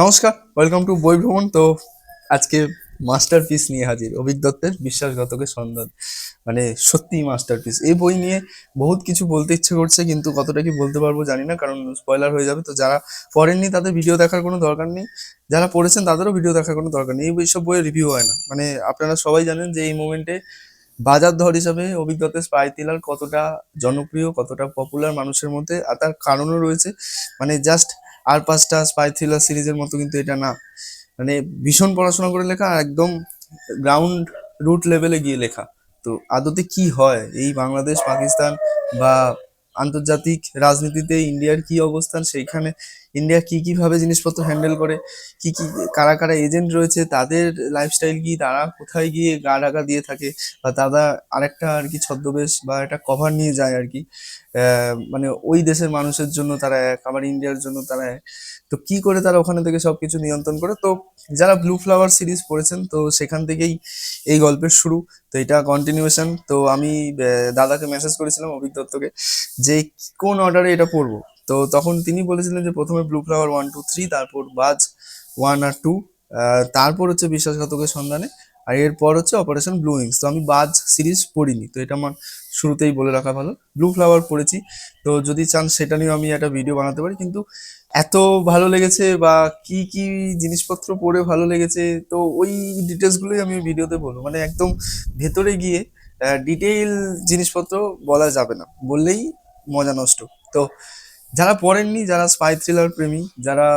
নমস্কার, welcome to বই ভ্রমণ। তো আজকে মাস্টারপিস নিয়ে হাজির, অভিক দত্তের বিশ্বাসঘাতকের সন্ধান। মানে সত্যিই মাস্টারপিস। এই বই নিয়ে বহুত কিছু বলতে ইচ্ছে করছে, কিন্তু কতটা কি বলতে পারবো জানি না, কারণ স্পয়লার হয়ে যাবে। তো যারা পড়েননি তাদের ভিডিও দেখার কোনো দরকার নেই, যারা পড়েছেন তাদেরও ভিডিও দেখার কোনো দরকার নেই। এই সব বইয়ের রিভিউ হয় না। মানে আপনারা সবাই জানেন যে এই মোমেন্টে বাজার ধর হিসাবে অভিক দত্তের স্পাই থ্রিলার কতটা জনপ্রিয়, কতটা পপুলার মানুষের মধ্যে। আর তার কারণও রয়েছে। মানে জাস্ট আর পাঁচটা স্পাই থ্রিলার সিরিজের মতো কিন্তু এটা না। মানে ভীষণ পড়াশোনা করে লেখা, একদম গ্রাউন্ড রুট লেভেলে গিয়ে লেখা। তো আদতে কি হয় এই বাংলাদেশ পাকিস্তান বা আন্তর্জাতিক রাজনীতিতে ইন্ডিয়ার কি অবস্থান, সেইখানে ইন্ডিয়া কি কিভাবে জিনিসপত্র হ্যান্ডেল করে, কি কি কারা কারা এজেন্ট রয়েছে, তাদের লাইফস্টাইল কি, তারা কোথায় গিয়ে গা ঢাকা দিয়ে থাকে, বা তারা আরেকটা আর কি ছদ্মবেশ বা একটা কভার নিয়ে যায় আর কি। মানে ওই দেশের মানুষের জন্য তারা এক, আবার ইন্ডিয়ার জন্য তারা এক। তো কি করে তারা ওখানে থেকে সবকিছু নিয়ন্ত্রণ করে। তো যারা ব্লু ফ্লাওয়ার সিরিজ পড়েছেন, তো সেখান থেকেই এই গল্পের শুরু। তো এটা কন্টিনিউয়েশন। তো আমি দাদাকে মেসেজ করেছিলাম, অভিক দত্তকে, যে কোন অর্ডারে এটা পড়বো। তো তখন তিনি বলেছিলেন যে প্রথমে ব্লু ফ্লাওয়ার 1, 2, 3, তারপর বাজ 1 আর 2, তারপর হচ্ছে বিশ্বাসঘাতকের সন্ধানে, আর এরপর হচ্ছে অপারেশন ব্লু উইংস। তো আমি বাজ সিরিজ পড়িনি, তো এটা আমার শুরুতেই বলে রাখা ভালো। ব্লু ফ্লাওয়ার পড়েছি। তো যদি চান সেটা নিয়েও আমি একটা ভিডিও বানাতে পারি, কিন্তু এত ভালো লেগেছে বা কি কি জিনিসপত্র পড়ে ভালো লেগেছে, তো ওই ডিটেলসগুলোই আমি ভিডিওতে বলবো। মানে একদম ভেতরে গিয়ে ডিটেইল জিনিসপত্র বলা যাবে না, বললেই মজা নষ্ট। তো যারা পড়েননি, যারা স্পাই থ্রিলার প্রেমী, যারা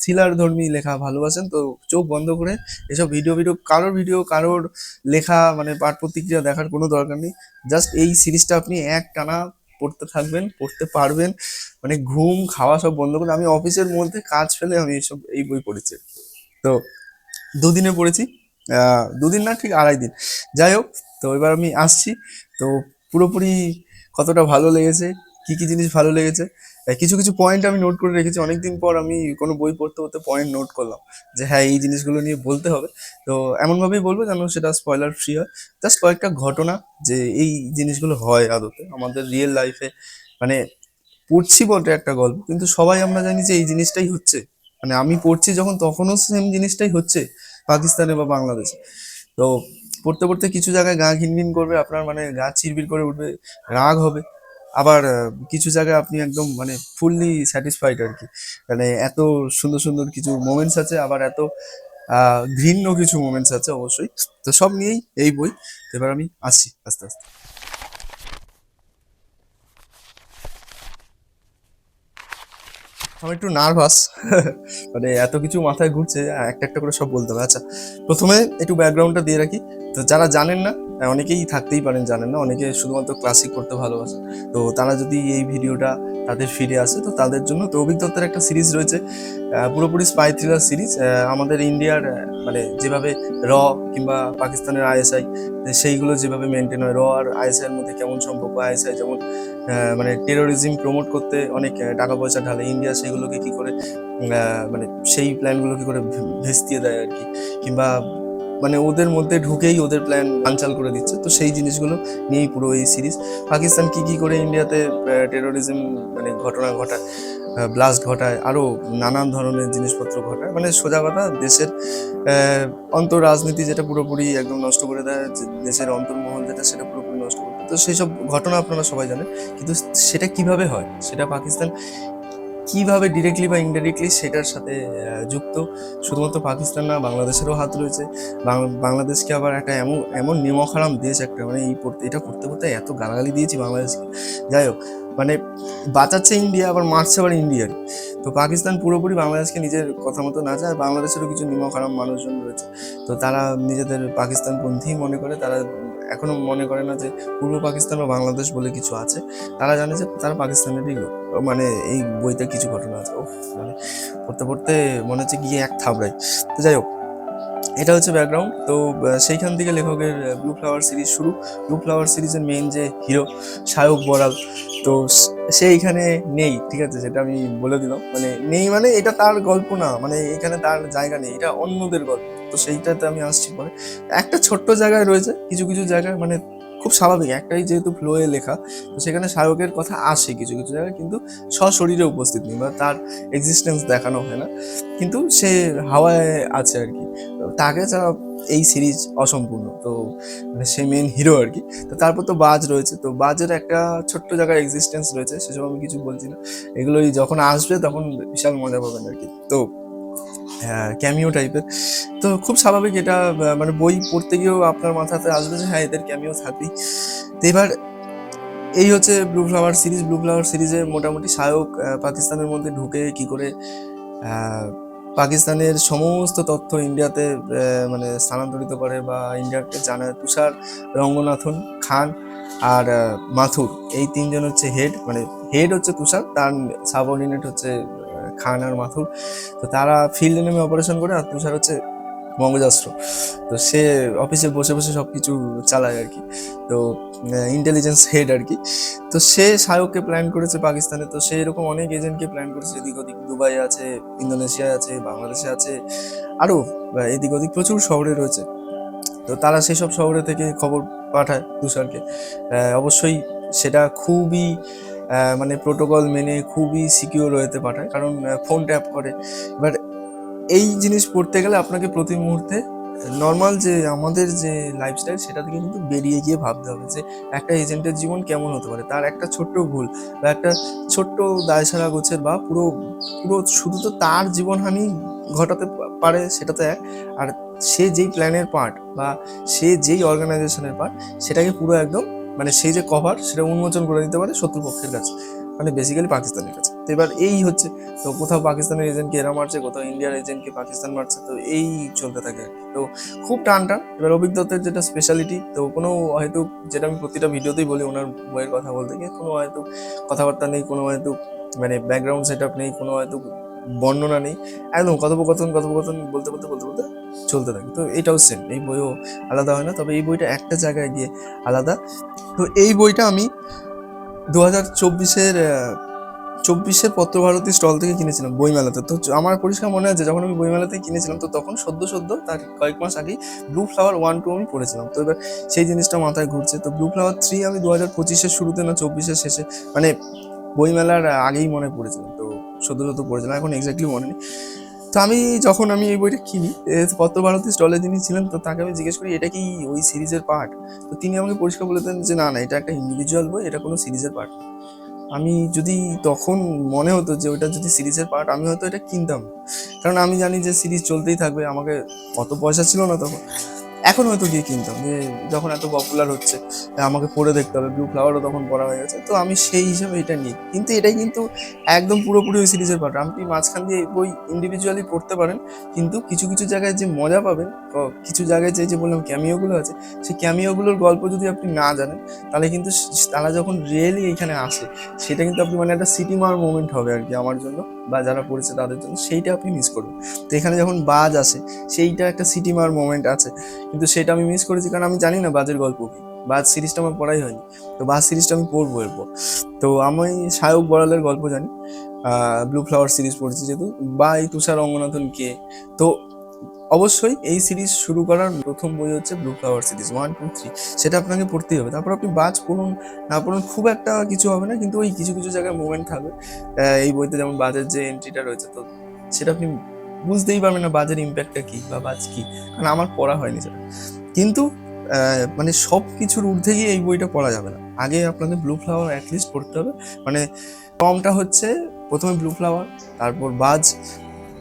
থ্রিলার ধর্মী লেখা ভালোবাসেন, তো চোখ বন্ধ করে এসব ভিডিও ভিডিও কারোর ভিডিও, কারোর লেখা মানে পাঠ প্রতিক্রিয়া দেখার কোনো দরকার নেই। জাস্ট এই সিরিজটা আপনি এক টানা পড়তে থাকবেন, পড়তে পারবেন। মানে ঘুম খাওয়া সব বন্ধ করে, আমি অফিসের মধ্যে কাজ ফেলে আমি এই বই পড়েছি। তো দুদিনে পড়েছি, দুদিন না, ঠিক 2.5 দিন। যাই হোক, তো এবার আমি আসছি। তো পুরোপুরি কতটা ভালো লেগেছে, কি কি জিনিস ভালো লেগেছে, কিছু কিছু পয়েন্ট আমি নোট করে রেখেছি। অনেকদিন পর আমি কোনো বই পড়তে পড়তে পয়েন্ট নোট করলাম, যে হ্যাঁ এই জিনিসগুলো নিয়ে বলতে হবে। তো এমনভাবেই বলবো যেন সেটা স্পয়লার ফ্রি হয়। জাস্ট কয়েকটা ঘটনা, যে এই জিনিসগুলো হয় আদতে আমাদের রিয়েল লাইফে। মানে পড়ছি বটে একটা গল্প, কিন্তু সবাই আমরা জানি যে এই জিনিসটাই হচ্ছে। মানে আমি পড়ছি যখন, তখনও সেম জিনিসটাই হচ্ছে পাকিস্তানে বা বাংলাদেশে। তো পড়তে পড়তে কিছু জায়গায় গা ঘিনঘিন করবে আপনার, মানে গা চিরবির করে উঠবে, রাগ হবে। আবার কিছু জায়গায় আপনি একদম মানে ফুললি স্যাটিসফাইড আর কি। মানে এত সুন্দর সুন্দর কিছু মোমেন্টস আছে, আবার এত ঘৃণ্য কিছু মোমেন্টস আছে অবশ্যই। তো সব নিয়েই এই বই। তো এবার আমি আসছি আস্তে আস্তে। আমি একটু নার্ভাস। মানে এত কিছু মাথায় ঘুরছে, একটা একটা করে সব বলতে হবে। আচ্ছা, প্রথমে একটু ব্যাকগ্রাউন্ডটা দিয়ে রাখি। তো যারা জানেন না, অনেকেই থাকতেই পারেন জানেন না, অনেকে শুধুমাত্র ক্লাসিক করতে ভালোবাসে। তো তারা যদি এই ভিডিওটা তাদের ফিরে আসে, তো তাদের জন্য তো অভিক দত্তের একটা সিরিজ রয়েছে, পুরোপুরি স্পাই থ্রিলার সিরিজ। আমাদের ইন্ডিয়ার মানে যেভাবে র কিংবা পাকিস্তানের আইএসআই, সেইগুলো যেভাবে মেনটেন হয়, র আর আইএসআই এর মধ্যে কেমন সম্পর্ক, আইএসআই যেমন মানে টেরোরিজম প্রমোট করতে অনেক টাকা পয়সা ঢালে, ইন্ডিয়া সেগুলোকে কি করে মানে সেই প্ল্যানগুলো কি করে ভেস্তিয়ে দেয় আর কি, কিংবা মানে ওদের মধ্যে ঢুকেই ওদের প্ল্যান বানচাল করে দিচ্ছে। তো সেই জিনিসগুলো নিয়েই পুরো এই সিরিজ। পাকিস্তান কি কি করে ইন্ডিয়াতে টেরোরিজম মানে ঘটনা ঘটায়, ব্লাস্ট ঘটায়, আরও নানান ধরনের জিনিসপত্র ঘটায়। মানে সোজা কথা, দেশের অন্তর রাজনীতি যেটা পুরোপুরি একদম নষ্ট করে দেয়, দেশের অন্তর্মহল যেটা সেটা পুরোপুরি নষ্ট করে দেয়। তো সেই সব ঘটনা আপনারা সবাই জানেন, কিন্তু সেটা কিভাবে হয়, সেটা পাকিস্তান কিভাবে ডিরেক্টলি বা ইনডাইরেক্টলি সেটার সাথে যুক্ত। শুধুমাত্র পাকিস্তান না, বাংলাদেশেরও হাত রয়েছে। বাংলাদেশকে আবার একটা এমন এমন নিমকহারাম দেশ একটা, মানে এটা পড়তে পড়তে এত গালাগালি দিয়েছি বাংলাদেশকে। যাই হোক, মানে বাঁচাচ্ছে ইন্ডিয়া, আবার মারছে আবার ইন্ডিয়ার। তো পাকিস্তান পুরোপুরি বাংলাদেশকে নিজের কথা মতো না চায়। বাংলাদেশেরও কিছু নিমকহারাম মানুষজন রয়েছে। তো তারা নিজেদের পাকিস্তানপন্থী মনে করে, তারা এখনো মনে করে না যে পূর্ব পাকিস্তান বা বাংলাদেশ বলে কিছু আছে। তারা জানে যে তারা পাকিস্তানেরই লোক। মানে এই বইতে কিছু ঘটনা আছে, মানে পড়তে পড়তে মনে হচ্ছে গিয়ে এক থাবড়াই। তো যাই হোক, এটা হচ্ছে ব্যাকগ্রাউন্ড। তো সেইখান থেকে লেখকের ব্লু ফ্লাওয়ার সিরিজ শুরু। ব্লু ফ্লাওয়ার সিরিজের মেইন যে হিরো সায়ক বড়াল, তো সে এখানে নেই, ঠিক আছে, সেটা আমি বলে দিলাম। মানে নেই মানে এটা তার গল্প না, মানে এখানে তার জায়গা নেই, এটা অন্যদের গল্প। তো সেইটাতে আমি আসছি পরে। একটা ছোট্ট জায়গায় রয়েছে, কিছু কিছু জায়গায় মানে খুব স্বাভাবিক, একটাই যেহেতু ফ্লোয়ে লেখা, তো সেখানে শাহরুখের কথা আসে কিছু কিছু জায়গায়, কিন্তু সশরীরে উপস্থিত নেই বা তার এক্সিস্টেন্স দেখানো হয় না, কিন্তু সে হাওয়ায় আছে আর কি। তাকে ছাড়া এই সিরিজ অসম্পূর্ণ। তো মানে সে মেন হিরো আর কি। তো তারপর তো বাজ রয়েছে, তো বাজের একটা ছোট্ট জায়গায় এক্সিস্টেন্স রয়েছে, সেসব আমি কিছু বলছি না, এগুলোই যখন আসবে তখন বিশাল মজা পাবেন আর কি। তো ক্যামিও টাইপের, তো খুব স্বাভাবিক এটা। মানে বই পড়তে গিয়েও আপনার মাথাতে আসবে যে হ্যাঁ এদের ক্যামিও থাকবেই। তো এবার এই হচ্ছে blue flower series. Blue flower সিরিজে মোটামুটি শাহরুখ পাকিস্তানের মধ্যে ঢুকে কি করে পাকিস্তানের সমস্ত তথ্য ইন্ডিয়াতে মানে স্থানান্তরিত করে বা ইন্ডিয়াকে জানায়। তুষার, রঙ্গনাথন, খান আর মাথুর, এই তিনজন হচ্ছে হেড, মানে হেড হচ্ছে তুষার, তার সাবঅর্ডিনেট হচ্ছে খান আর মাথুর। তো তারা ফিল্ডে নেমে অপারেশন করে, আর তুষার হচ্ছে মগজাস্ত্র। তো সে অফিসে বসে বসে সব কিছু চালায় আর কি। তো ইন্টেলিজেন্স হেড আর কি। তো সে শাহরুখকে প্ল্যান করেছে পাকিস্তানে। তো সে এরকম অনেক এজেন্টকে প্ল্যান করেছে, এদিক ওদিক দুবাই আছে, ইন্দোনেশিয়া আছে, বাংলাদেশে আছে, আরও এদিক ওদিক প্রচুর শহরে রয়েছে। তো তারা সেসব শহরে থেকে খবর পাঠায় তুষারকে। অবশ্যই সেটা খুবই মানে প্রোটোকল মেনে খুবই সিকিউর হতে পাঠায়, কারণ ফোন ট্যাপ করে। এবার এই জিনিস পড়তে গেলে আপনাকে প্রতি মুহূর্তে নর্মাল যে আমাদের যে লাইফস্টাইল সেটা থেকে কিন্তু বেরিয়ে গিয়ে ভাবতে হবে যে একটা এজেন্টের জীবন কেমন হতে পারে। তার একটা ছোট্ট ভুল বা একটা ছোট্ট দায়সারা গোছের বা পুরো পুরো শুধু তো তার জীবনহানি ঘটাতে পারে, সেটা তো এক। আর সে যেই প্ল্যানের পার্ট বা সে যেই অর্গানাইজেশনের পার্ট, সেটাকে পুরো একদম মানে সেই যে কভার সেটা উন্মোচন করে দিতে পারে শত্রুপক্ষের কাছে, মানে বেসিক্যালি পাকিস্তানের কাছে। তো এবার এই হচ্ছে, তো কোথাও পাকিস্তানের এজেন্টকে এরা মারছে, কোথাও ইন্ডিয়ার এজেন্টকে পাকিস্তান মারছে, তো এই চলতে থাকে আর কি। তো খুব টান টান। এবার অভিজ্ঞতার যেটা স্পেশালিটি, তো কোনো হয়তো, যেটা আমি প্রতিটা ভিডিওতেই বলি ওনার বইয়ের কথা বলতে গিয়ে, কোনো হয়তো কথাবার্তা নেই, কোনো হয়তো মানে ব্যাকগ্রাউন্ড সেট আপ নেই, কোনো হয়তো বর্ণনা নেই, একদম কথোপকথন কথোপকথন বলতে বলতে বলতে বলতে চলতে থাকে। তো এটাও সেম, এই বইও আলাদা হয় না, তবে এই বইটা একটা জায়গায় গিয়ে আলাদা। তো এই বইটা আমি 2024-এর পত্রভারতী স্টল থেকে কিনেছিলাম বইমেলাতে। তো আমার পরিষ্কার মনে আছে যখন আমি বইমেলাতে কিনেছিলাম, তো তখন সদ্য তার কয়েক মাস আগেই ব্লু ফ্লাওয়ার 1-2 আমি পড়েছিলাম। তো এবার সেই জিনিসটা মাথায় ঘুরছে। তো ব্লু ফ্লাওয়ার 3 আমি 2025-এর শুরুতে না 24-এর শেষে, মানে বইমেলার আগেই মনে পড়েছিলাম। তো সদ্য পড়েছিলাম, এখন এক্স্যাক্টলি মনে নেই। তো আমি এই বইটা কিনি, পত্রভারতী স্টলে যিনি ছিলেন, তো তাকে আমি জিজ্ঞেস করি এটা কি ওই সিরিজের পার্ট? তো তিনি আমাকে পরিষ্কার বলে দেন যে না না, এটা একটা ইন্ডিভিজুয়াল বই, এটা কোনো সিরিজের পার্ট। আমি যদি তখন মনে হতো যে ওটা যদি সিরিজের পার্ট, আমি হয়তো এটা কিনতাম, কারণ আমি জানি যে সিরিজ চলতেই থাকবে। আমাকে অত পয়সা ছিল না তখন, এখন হয়তো গিয়ে কিনতাম, যে যখন এত পপুলার হচ্ছে আমাকে পড়ে দেখতে হবে। ব্লু ফ্লাওয়ারও তখন পড়া হয়ে গেছে, তো আমি সেই হিসাবে এটা নিই। কিন্তু এটাই কিন্তু একদম পুরোপুরি ওই সিরিজের পার্ট। আপনি মাঝখান দিয়ে এই বই ইন্ডিভিজুয়ালি পড়তে পারেন, কিন্তু কিছু কিছু জায়গায় যে মজা পাবেন, কিছু জায়গায় যে বললাম ক্যামিওগুলো আছে, সেই ক্যামিওগুলোর গল্প যদি আপনি না জানেন, তাহলে কিন্তু তারা যখন রিয়েলি এখানে আসে, সেটা কিন্তু আপনি মানে একটা সিটি মার মোমেন্ট হবে আর কি আমার জন্য বা যারা পড়েছে তাদের জন্য, সেইটা আপনি মিস করবেন। তো এখানে যখন বাজ আসে, সেইটা একটা সিটি মার মোমেন্ট আছে, কিন্তু সেটা আমি মিস করেছি, কারণ আমি জানি না বাজের গল্প কি। বাজ সিরিজটা আমার পড়াই হয়নি, তো বাজ সিরিজটা আমি পড়বো এরপর। তো আমি সায়ক বড়ালের গল্প জানি, ব্লু ফ্লাওয়ার সিরিজ পড়েছি যেহেতু, বা এই তুষার রঙ্গনাথন কে। তো অবশ্যই এই সিরিজ শুরু করার প্রথম বই হচ্ছে ব্লু ফ্লাওয়ার সিরিজ 1-2-3, সেটা আপনাকে পড়তেই হবে। তারপর আপনি বাজ পড়ুন না পড়ুন খুব একটা কিছু হবে না, কিন্তু ওই কিছু কিছু জায়গায় মুভমেন্ট থাকবে এই বইতে, যেমন বাজের যে এন্ট্রিটা রয়েছে, তো সেটা আপনি বুঝতেই পারবেন না বাজের ইম্প্যাক্টটা কি বা বাজ কি, কারণ আমার পড়া হয়নি সেটা। কিন্তু মানে সব কিছুর ঊর্ধ্বে গিয়ে এই বইটা পড়া যাবে না। আগে আপনাদের ব্লু ফ্লাওয়ার অ্যাটলিস্ট পড়তে হবে। মানে ফর্মটা হচ্ছে প্রথমে ব্লু ফ্লাওয়ার, তারপর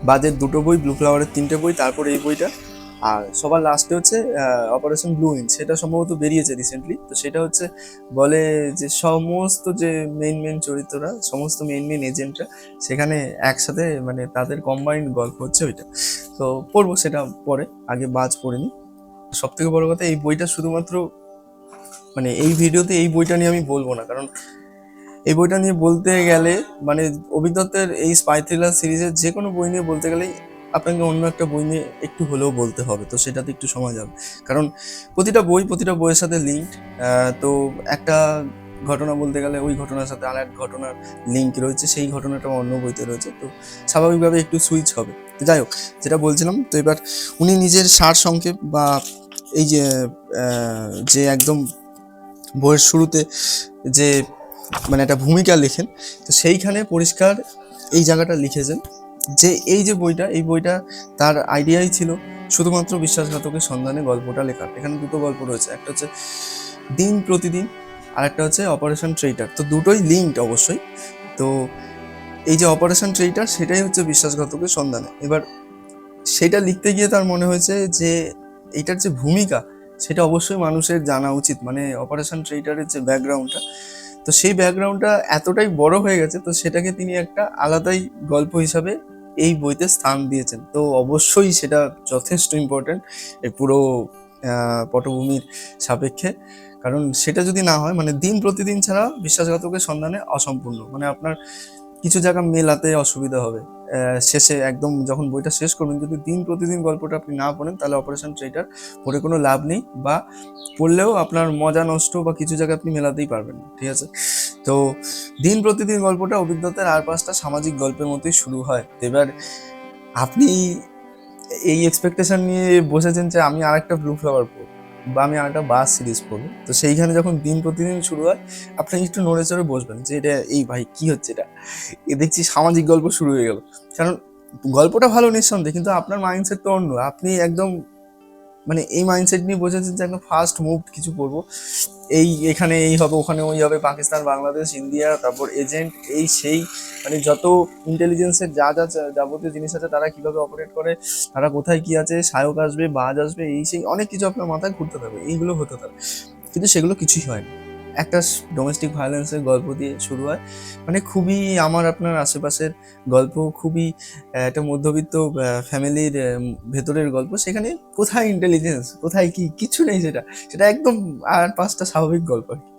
বাজের 2টো বই, ব্লু ফ্লাওয়ারের 3টে বই, তারপর এই বইটা। আর সবার লাস্টে হচ্ছে অপারেশন ব্লু উইং, সেটা সম্ভবত বেরিয়েছে রিসেন্টলি। তো সেটা হচ্ছে বলে যে সমস্ত যে মেইন চরিত্ররা, সমস্ত মেইন এজেন্টরা সেখানে একসাথে, মানে তাদের কম্বাইন্ড গল্প হচ্ছে ওইটা। তো পড়বো সেটা পরে, আগে বাজ পড়িনি। সব থেকে বড় কথা, এই বইটা শুধুমাত্র মানে এই ভিডিওতে এই বইটা নিয়ে আমি বলবো না, কারণ এই বইটা নিয়ে বলতে গেলে মানে অভিজ্ঞতার এই স্পাই থ্রিলার সিরিজের যে কোনো বই নিয়ে বলতে গেলেই আপনাকে অন্য একটা বই নিয়ে একটু হলেও বলতে হবে, তো সেটাতে একটু সময় যাবে, কারণ প্রতিটা বইয়ের সাথে লিঙ্কড। তো একটা ঘটনা বলতে গেলে ওই ঘটনার সাথে আর এক ঘটনার লিঙ্ক রয়েছে, সেই ঘটনাটা অন্য বইতে রয়েছে, তো স্বাভাবিকভাবে একটু সুইচ হবে। তো যাই হোক, যেটা বলছিলাম, তো এবার উনি নিজের সার সংক্ষেপ বা এই যে যে একদম বইয়ের শুরুতে যে মানে একটা ভূমিকা লেখেন, তো সেইখানে পরিষ্কার এই জায়গাটা লিখেছেন যে এই যে বইটা, এই বইটা তার আইডিয়াই ছিল শুধুমাত্র বিশ্বাসঘাতকের সন্ধানে গল্পটা লেখার। এখানে দুটো গল্প রয়েছে, একটা হচ্ছে দিন প্রতিদিন আর একটা হচ্ছে অপারেশন ট্রেইটার। তো দুটোই লিঙ্কড অবশ্যই। তো এই যে অপারেশন ট্রেইটার সেটাই হচ্ছে বিশ্বাসঘাতকের সন্ধানে। এবার সেটা লিখতে গিয়ে তার মনে হয়েছে যে এইটার যে ভূমিকা সেটা অবশ্যই মানুষের জানা উচিত, মানে অপারেশন ট্রেইটারের যে ব্যাকগ্রাউন্ডটা, তো সেই ব্যাকগ্রাউন্ডটা এতটাই বড় হয়ে গেছে, তো সেটাকে তিনি একটা আলাদাই গল্প হিসাবে এই বইতে স্থান দিয়েছেন। তো অবশ্যই সেটা যথেষ্ট ইম্পর্ট্যান্ট এই পুরো পটভূমির সাপেক্ষে। কারণ সেটা যদি না হয়, মানে দিন প্রতিদিন ছাড়া বিশ্বাসঘাতকের সন্ধানে অসম্পূর্ণ, মানে আপনার কিছু জায়গা মেলাতে অসুবিধা হবে। শেষে একদম যখন বইটা শেষ করবেন, যদি দিন প্রতিদিন গল্পটা আপনি না পড়েন, তাহলে অপারেশন ট্রেইটার পড়ে কোনো লাভ নেই, বা পড়লেও আপনার মজা নষ্ট, বা কিছু জায়গায় আপনি মেলাতেই পারবেন না, ঠিক আছে? তো দিন প্রতিদিন গল্পটা অভিজ্ঞতার আর 5টা সামাজিক গল্পের মতোই শুরু হয়। এবার আপনি এই এক্সপেকটেশন নিয়ে বসেছেন যে আমি আরেকটা ব্লু ফ্লাওয়ার পড়বো, বা আমি আরেকটা বাস সিরিজ পড়বো, তো সেইখানে যখন দিন প্রতিদিন শুরু হয়, আপনি একটু নড়ে চড়ে বসবেন যে এটা এই ভাই কি হচ্ছে এটা, এ দেখছি সামাজিক গল্প শুরু হয়ে গেল। কারণ গল্পটা ভালো নিঃসন্দেহে, কিন্তু আপনার মাইন্ডসেট তো অন্য। আপনি একদম মানে এই মাইন্ডসেট নিয়ে বসেছেন যে একদম ফাস্ট মুভ কিছু করবো, এই এখানে এই হবে, ওখানে ওই হবে, পাকিস্তান, বাংলাদেশ, ইন্ডিয়া, তারপর এজেন্ট, এই সেই, মানে যত ইন্টেলিজেন্সের যা যা যাবতীয় জিনিস আছে, তারা কিভাবে অপারেট করে, তারা কোথায় কি আছে, সায়ক আসবে, বাজ আসবে, এই সেই অনেক কিছু আপনার মাথায় ঘুরতে থাকবে, এইগুলো হতে থাকবে। কিন্তু সেগুলো কিছুই হয় না। একটা ডোমেস্টিক ভায়োলেন্সের গল্প দিয়ে শুরু হয়, মানে খুবই আমার আপনার আশেপাশের গল্প, খুবই একটা মধ্যবিত্ত ফ্যামিলির ভেতরের গল্প। সেখানে কোথায় ইন্টেলিজেন্স, কোথায় কি, কিছু নেই। সেটা সেটা একদম আর 5টা স্বাভাবিক গল্প আর কি।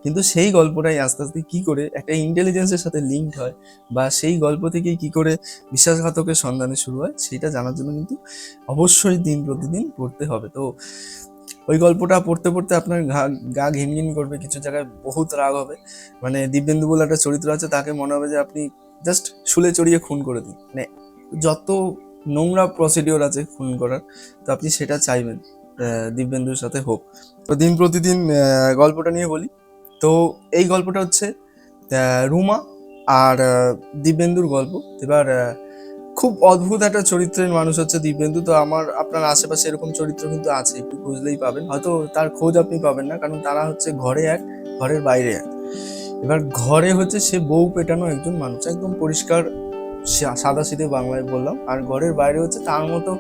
কিন্তু সেই গল্পটাই আস্তে আস্তে কি করে একটা ইন্টেলিজেন্সের সাথে লিঙ্কড হয়, বা সেই গল্প থেকেই কি করে বিশ্বাসঘাতকের সন্ধানে শুরু হয়, সেটা জানার জন্য কিন্তু অবশ্যই দিন প্রতিদিন পড়তে হবে। তো ওই গল্পটা পড়তে পড়তে আপনার গা ঘিনঘিন করবে, কিছু জায়গায় বহুত রাগ হবে। মানে দিব্যেন্দু বলে একটা চরিত্র আছে, তাকে মনে হবে যে আপনি জাস্ট শুলে চড়িয়ে খুন করে দিন, মানে যত নোংরা প্রসিডিওর আছে খুন করার, তো আপনি সেটা চাইবেন দিব্যেন্দুর সাথে হোক। তো দিন প্রতিদিন গল্পটা নিয়ে বলি। তো এই গল্পটা হচ্ছে রুমা আর দিব্যেন্দুর গল্প। এবার খুব অদ্ভুত একটা চরিত্রের মানুষ হচ্ছে দিব্যেন্দু। তো আমার আপনার আশেপাশে এরকম চরিত্র কিন্তু আছে, একটু খুঁজলেই পাবেন, হয়তো তার খোঁজ আপনি পাবেন না, কারণ তারা হচ্ছে ঘরে এক, ঘরের বাইরে এক। এবার ঘরে হচ্ছে সে বউ পেটানো একজন মানুষ, একদম পরিষ্কার সাদা সিধে বাংলায় বললাম। আর ঘরের বাইরে হচ্ছে তার মতো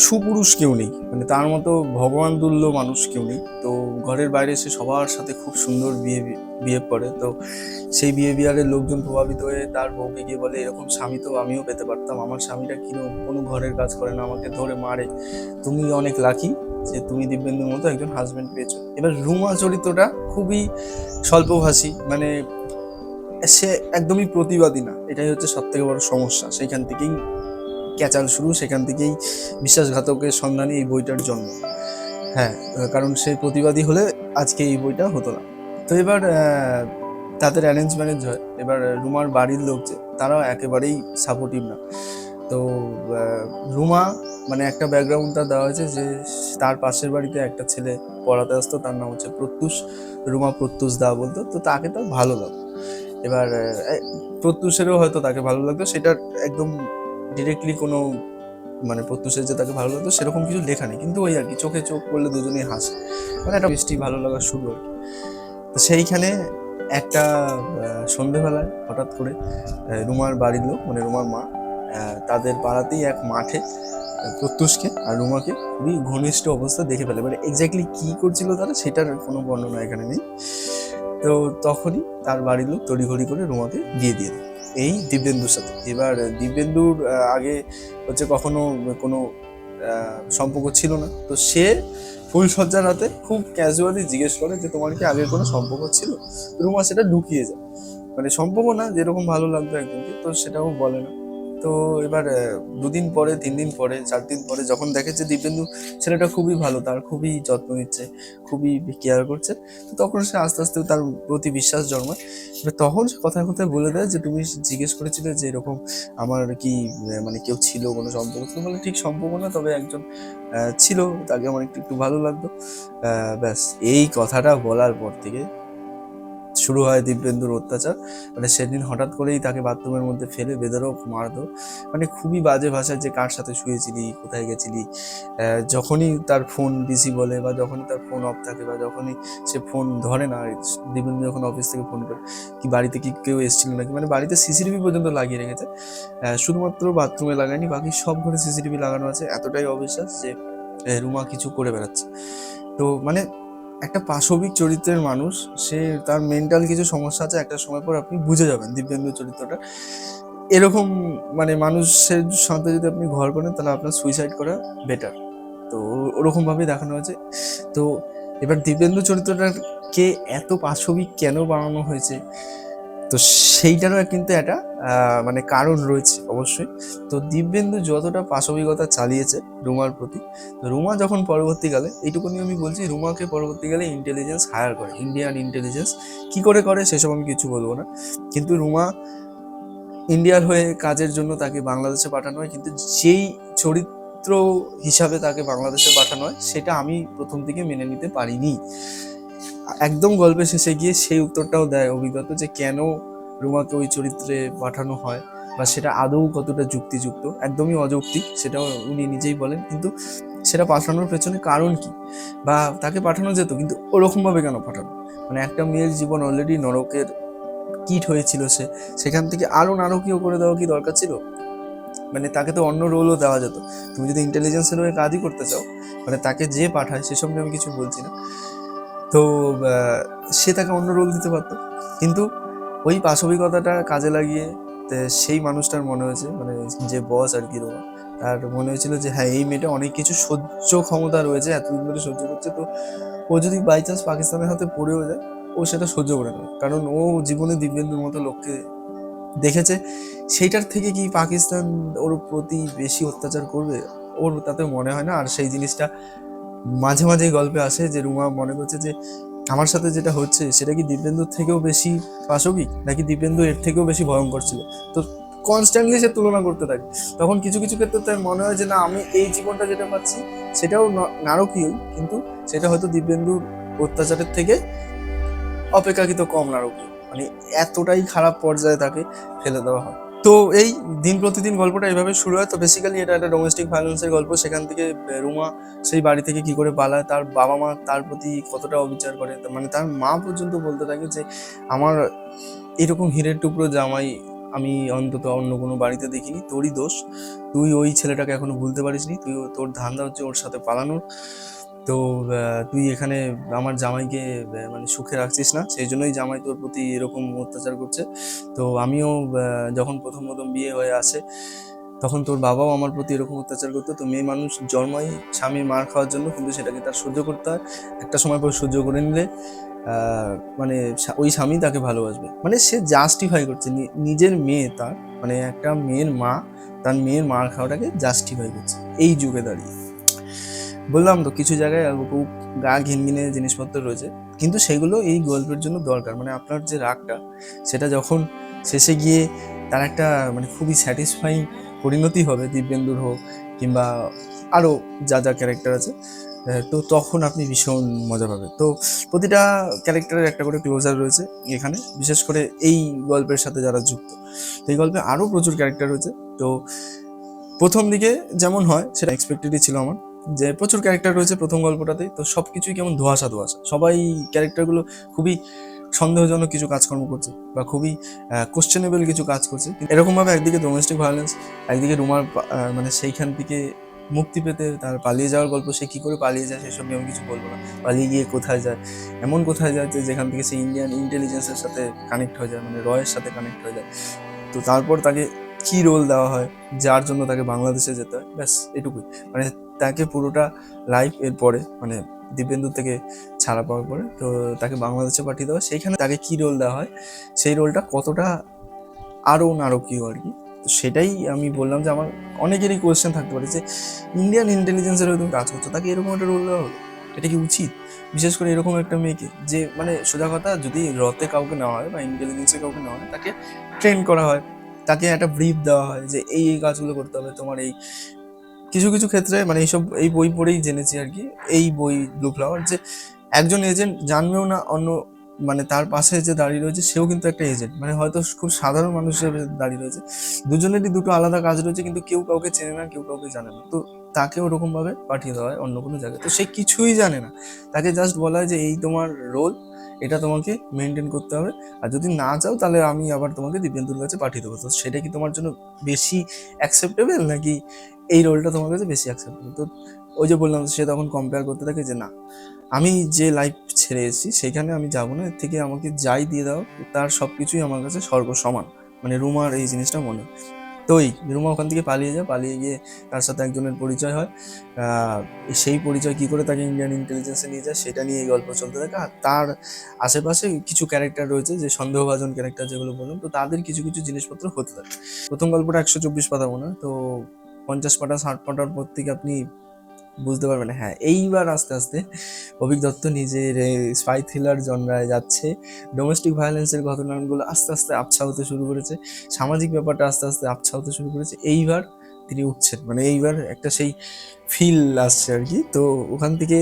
সুপুরুষ কেউ নেই, মানে তার মতো ভগবান তুল্য মানুষ কেউ নেই। তো ঘরের বাইরে সে সবার সাথে খুব সুন্দর বিহেভ করে। তো সেই বিহেভিয়ারের লোকজন প্রভাবিত হয়ে তার বউকে গিয়ে বলে, এরকম স্বামী তো আমিও পেতে পারতাম, আমার স্বামীটা কিরকম কোনো ঘরের কাজ করে না, আমাকে ধরে মারে, তুমি অনেক লাকি যে তুমি দিব্যেন্দুর মতো একজন হাজবেন্ড পেয়েছো। এবার রুমা চরিত্রটা খুবই স্বল্পভাষী, মানে সে একদমই প্রতিবাদী না, এটাই হচ্ছে সব থেকে বড় সমস্যা। সেইখান থেকেই ক্যাচাল শুরু, সেখান থেকেই বিশ্বাসঘাতকের সন্ধানে এই বইটার জন্ম। হ্যাঁ, কারণ সে প্রতিবাদী হলে আজকে এই বইটা হতো না। তো এবার তাদের অ্যারেঞ্জ ম্যারেজ হয়। এবার রুমার বাড়ির লোক যে, তারাও একেবারেই সাপোর্টিভ না। তো রুমা, মানে একটা ব্যাকগ্রাউন্ডটা দেওয়া হয়েছে যে তার পাশের বাড়িতে একটা ছেলে পড়াতে আসতো, তার নাম হচ্ছে প্রত্যুষ। রুমা প্রত্যুষ দা বলতো, তো তাকে তার ভালো লাগতো। এবার প্রত্যুষেরও হয়তো তাকে ভালো লাগতো, সেটা একদম ডিরেক্টলি কোনো, মানে প্রত্যুষের যে তাকে ভালো লাগতো সেরকম কিছু লেখা নেই, কিন্তু ওই আর কি চোখে চোখ পড়লে দুজনেই হাসে, মানে একটা বৃষ্টি ভালো লাগা শুরু আর কি। তো সেইখানে একটা সন্ধেবেলায় হঠাৎ করে রুমার বাড়ির লোক, মানে রুমার মা, তাদের পাড়াতেই এক মাঠে প্রত্যুষকে আর রুমাকে খুবই ঘনিষ্ঠ অবস্থা দেখে ফেলে। মানে এক্স্যাক্টলি কি করছিল তারা সেটার কোনো বর্ণনা এখানে নেই। তো তখনই তার বাড়ির লোক তড়িঘড়ি করে রুমাকে বিয়ে দিয়ে দেয় এই দিব্যেন্দুর সাথে। এবার দিব্যেন্দুর আগে হচ্ছে কখনো কোনো সম্পর্ক ছিল না, তো সে ফুলসজ্জার রাতে খুব ক্যাজুয়ালি জিজ্ঞেস করে যে তোমার কি আগের কোনো সম্পর্ক ছিল। রুমা সেটা ঢুকিয়ে যায়, মানে সম্পর্ক না, যেরকম ভালো লাগতো একজনকে, তো সেটাও বলে না। তো এবার 2 দিন পরে, 3 দিন পরে, 4 দিন পরে যখন দেখে যে দিব্যেন্দু ছেলেটা খুবই ভালো, তার খুবই যত্ন নিচ্ছে, খুবই কেয়ার করছে, তো তখন সে আস্তে আস্তে তার প্রতি বিশ্বাস জন্মায়। এবার তখন সে কথায় কথায় বলে দেয় যে তুমি জিজ্ঞেস করেছিলে যে এরকম আমার কি মানে কেউ ছিল, কোনো সম্পর্ক ছিল? বলে ঠিক সম্পর্ক না, তবে একজন ছিল, তাকে আমার একটু একটু ভালো লাগতো। ব্যাস এই কথাটা বলার পর থেকে শুরু হয় দিব্যেন্দুর অত্যাচার। মানে সেদিন হঠাৎ করেই তাকে বাথরুমের মধ্যে ফেলে বেদরক মারধর, মানে খুবই বাজে ভাষায়, যে কার সাথে শুয়েছিলি, কোথায় গেছিলি। যখনই তার ফোন বিজি বলে, বা যখনই তার ফোন অফ থাকে, বা যখনই সে ফোন ধরে না, দিব্যেন্দু যখন অফিস থেকে ফোন করে কি বাড়িতে কি কেউ এসেছিল নাকি, মানে বাড়িতে সিসিটিভি পর্যন্ত লাগিয়ে রেখেছে। শুধুমাত্র বাথরুমে লাগায়নি, বাকি সব ঘরে সিসিটিভি লাগানো আছে। এতটাই অবিশ্বাস যে রুমা কিছু করে বেড়াচ্ছে। তো মানে একটা পাশবিক চরিত্রের মানুষ, সে তার মেন্টাল কিছু সমস্যা আছে, একটা সময় পর আপনি বুঝে যাবেন দিব্যেন্দু চরিত্রটা এরকম। মানে মানুষের সাথে যদি আপনি ঘর করেন, তাহলে আপনার সুইসাইড করা বেটার। তো ওরকম ভাবেই দেখানো হয়েছে। তো এবার দিব্যেন্দু চরিত্রটাকে এত পাশবিক কেন বানানো হয়েছে, তো সেইটারও কিন্তু একটা মানে কারণ রয়েছে অবশ্যই। তো দিব্যেন্দু যতটা পাশবিকতা চালিয়েছে রুমার প্রতি, তো রুমা যখন পরবর্তীকালে, এইটুকুনি আমি বলছি, রুমাকে পরবর্তীকালে ইন্টেলিজেন্স হায়ার করে, ইন্ডিয়ান ইন্টেলিজেন্স। কি করে করে সেসব আমি কিছু বলবো না, কিন্তু রুমা ইন্ডিয়ার হয়ে কাজের জন্য তাকে বাংলাদেশে পাঠানো হয়। কিন্তু যেই চরিত্র হিসাবে তাকে বাংলাদেশে পাঠানো হয়, সেটা আমি প্রথম থেকে মেনে নিতে পারিনি। একদম গল্পের শেষে গিয়ে সেই উত্তরটাও দেয় অভিজ্ঞতা, যে কেন রুমাকে ওই চরিত্রে পাঠানো হয়, বা সেটা আদৌ কতটা যুক্তিযুক্ত। একদমই অযৌক্তিক, সেটাও উনি নিজেই বলেন। কিন্তু সেটা পাঠানোর পেছনে কারণ কি, বা তাকে পাঠানো যেত, কিন্তু ওরকমভাবে কেন পাঠানো? মানে একটা মেয়ের জীবন অলরেডি নরকের কিট হয়েছিল, সেখান থেকে আরো নারকীয় করে দেওয়া কি দরকার ছিল? মানে তাকে তো অন্য রোলও দেওয়া যেত। তুমি যদি ইন্টেলিজেন্সের হয়ে কাজই করতে চাও, মানে তাকে যে পাঠায় সেসব নিয়ে আমি কিছু বলছি না, তো সে তাকে অন্য রোল দিতে পারতো। কিন্তু ওই পাশবিকতাটা কাজে লাগিয়ে সেই মানুষটার মনে হয়েছে, মানে যে বস আর কি রোমা, তার মনে হয়েছিল যে হ্যাঁ, এই মেয়েটা অনেক কিছু সহ্য ক্ষমতা রয়েছে, এতদিন ধরে সহ্য করছে, তো ও যদি বাই চান্স পাকিস্তানের হাতে পড়েও যায়, ও সেটা সহ্য করে নেবে, কারণ ও জীবনে দিব্যেন্দুর মতো লোককে দেখেছে। সেইটার থেকে কি পাকিস্তান ওর প্রতি বেশি অত্যাচার করবে, ওর তাতে মনে হয় না। আর সেই জিনিসটা মাঝে মাঝে গল্পে আসে, যে রুমা মনে করছে যে আমার সাথে যেটা হচ্ছে সেটা কি দিব্যেন্দুর থেকেও বেশি পাশবিক, নাকি দিব্যেন্দু এর থেকেও বেশি ভয়ঙ্কর ছিল। তো কনস্ট্যান্টলি সে তুলনা করতে থাকে। তখন কিছু কিছু ক্ষেত্রে তার মনে হয় যে না, আমি এই জীবনটা যেটা পাচ্ছি সেটাও নারকীয়, কিন্তু সেটা হয়তো দিব্যেন্দুর অত্যাচারের থেকে অপেক্ষাকৃত কম নারকীয়। মানে এতটাই খারাপ পর্যায়ে তাকে ফেলে দেওয়া হয়। তো এই দিন প্রতিদিন গল্পটা এইভাবে শুরু হয়। তো বেসিক্যালি এটা একটা ডোমেস্টিক ভায়োলেন্সের গল্প। সেখান থেকে রুমা সেই বাড়ি থেকে কি করে পালায়, তার বাবা মা তার প্রতি কতটা অবিচার করে, মানে তার মা পর্যন্ত বলতে থাকে যে আমার এরকম হীরের টুকরো জামাই আমি অন্তত অন্য কোনো বাড়িতে দেখিনি, তোরই দোষ, তুই ওই ছেলেটাকে এখনো ভুলতে পারিসনি, তুই তোর ধান্দা হচ্ছে ওর সাথে পালানোর। তো তুই এখানে আমার জামাইকে মানে সুখে রাখছিস না, সেই জন্যই জামাই তোর প্রতি এরকম অত্যাচার করছে। তো আমিও যখন প্রথম প্রথম বিয়ে হয়ে আসে, তখন তোর বাবাও আমার প্রতি এরকম অত্যাচার করতো। তো মেয়ে মানুষ জন্মাই স্বামীর মার খাওয়ার জন্য, কিন্তু সেটাকে তার সহ্য করতে হয়। একটা সময় পর সহ্য করে নিলে মানে ওই স্বামী তাকে ভালোবাসবে। মানে সে জাস্টিফাই করছে নিজের মেয়ে, তার মানে একটা মেয়ের মা তার মেয়ের মার খাওয়াটাকে জাস্টিফাই করছে এই যুগে দাঁড়িয়ে। বললাম তো কিছু জায়গায় খুব গা ঘিনঘিনে জিনিসপত্র রয়েছে, কিন্তু সেগুলো এই গল্পের জন্য দরকার। মানে আপনার যে রাগটা, সেটা যখন শেষে গিয়ে তার একটা মানে খুবই স্যাটিসফাইং পরিণতি হবে, দিব্যেন্দুর হোক কিংবা আরও যা যা ক্যারেক্টার আছে, তো তখন আপনি ভীষণ মজা পাবেন। তো প্রতিটা ক্যারেক্টারের একটা করে ক্লোজার রয়েছে এখানে, বিশেষ করে এই গল্পের সাথে যারা যুক্ত। তো এই গল্পে আরও প্রচুর ক্যারেক্টার রয়েছে। তো প্রথম দিকে যেমন হয় সেটা এক্সপেক্টেডই ছিল আমার, যে প্রচুর ক্যারেক্টার রয়েছে প্রথম গল্পটাতেই, তো সব কিছুই কেমন ধোঁয়াশা ধোঁয়াশা, সবাই ক্যারেক্টারগুলো খুবই সন্দেহজনক কিছু কাজকর্ম করছে, বা খুবই কোশ্চেনেবল কিছু কাজ করছে। এরকমভাবে একদিকে ডোমেস্টিক ভায়োলেন্স, একদিকে রুমার মানে সেইখান থেকে মুক্তি পেতে তার পালিয়ে যাওয়ার গল্প, সে কী করে পালিয়ে যায় সেসব নিয়ে আমি কিছু বলবো না। পালিয়ে গিয়ে কোথায় যায়, এমন কোথায় যায় যে যেখান থেকে সে ইন্ডিয়ান ইন্টেলিজেন্সের সাথে কানেক্ট হয়ে যায়, মানে রয়ের সাথে কানেক্ট হয়ে যায়। তো তারপর তাকে কী রোল দেওয়া হয় যার জন্য তাকে বাংলাদেশে যেতে হয়, ব্যাস এটুকুই। মানে তাকে পুরোটা লাইফ এর পরে, মানে দিব্যেন্দু থেকে ছাড়া পাওয়ার পরে, তো তাকে বাংলাদেশে পাঠিয়ে দেওয়া, সেইখানে তাকে কী রোল দেওয়া হয়, সেই রোলটা কতটা আরও নারকীয় আর কি, তো সেটাই আমি বললাম যে আমার অনেকেরই কোয়েশ্চেন থাকতে পারে যে ইন্ডিয়ান ইন্টেলিজেন্সের হয়ে তুমি কাজ করছো, তাকে এরকম একটা রোল দেওয়া হলো, এটা কি উচিত? বিশেষ করে এরকম একটা মেয়েকে, যে মানে সোজা কথা, যদি রতে কাউকে নেওয়া হয় বা ইন্টেলিজেন্সে কাউকে নেওয়া হয়, তাকে ট্রেন করা হয়, তাকে একটা ব্রিফ দেওয়া হয় যে এই এই কাজগুলো করতে হবে তোমার। এই কিছু কিছু ক্ষেত্রে মানে এইসব এই বই পড়েই জেনেছি আর কি, এই বই ব্লু ফ্লাওয়ার, যে একজন এজেন্ট জানবেও না অন্য মানে তার পাশে যে দাঁড়িয়ে রয়েছে সেও কিন্তু একটা এজেন্ট, মানে হয়তো খুব সাধারণ মানুষ হিসেবে দাঁড়িয়ে রয়েছে, দুজনেরই দুটো আলাদা কাজ রয়েছে, কিন্তু কেউ কাউকে চেনে না, কেউ কাউকে জানে না। তো তাকে ওরকম ভাবে পাঠিয়ে দেওয়া হয় অন্য কোনো জায়গায়, তো সে কিছুই জানে না, তাকে জাস্ট বলা হয় যে এই তোমার রোল, এটা তোমাকে মেনটেন করতে হবে, আর যদি না চাও তাহলে আমি আবার তোমাকে দিব্যেন্দুর কাছে পাঠিয়ে দেবো। তো সেটা কি তোমার জন্য বেশি অ্যাকসেপ্টেবল, নাকি এই রোলটা তোমার কাছে বেশি অ্যাকসেপ্টেবল? তো ওই যে বললাম, সে তখন কম্পেয়ার করতে থাকে যে না, আমি যে লাইফ ছেড়ে এসেছি সেখানে আমি যাবো না, এর থেকে আমাকে যাই দিয়ে দাও তার সব কিছুই আমার কাছে স্বর্গ সমান। মানে রুমার এই জিনিসটা মনে হয়। তো ওই রুমা ওখান থেকে পালিয়ে যায়, পালিয়ে গিয়ে তার সাথে একজনের পরিচয় হয়। আহ, সেই পরিচয় কি করে তাকে ইন্ডিয়ান ইন্টেলিজেন্সে নিয়ে যায় সেটা নিয়ে এই গল্প চলতে থাকে। আর তার আশেপাশে কিছু ক্যারেক্টার রয়েছে, যে সন্দেহভাজন ক্যারেক্টার যেগুলো বললাম, তো তাদের কিছু কিছু জিনিসপত্র হতে থাকে। প্রথম গল্পটা 124 পাতা মনে হয়, তো 50 পাতা 60 পাতার পর থেকে আপনি বুঝতে পারবেন, হ্যাঁ এইবার আস্তে আস্তে অভিক দত্ত নিজের স্পাই থ্রিলার জনরায় যাচ্ছে। ডোমেস্টিক ভায়োলেন্সের ঘটনাগুলো আস্তে আস্তে আবছা হতে শুরু করেছে, সামাজিক ব্যাপারটা আস্তে আস্তে আবছা হতে শুরু করেছে। এইবার তিনি উঠছেন, মানে এইবার একটা সেই ফিল আসছে আর কি। তো ওখান থেকে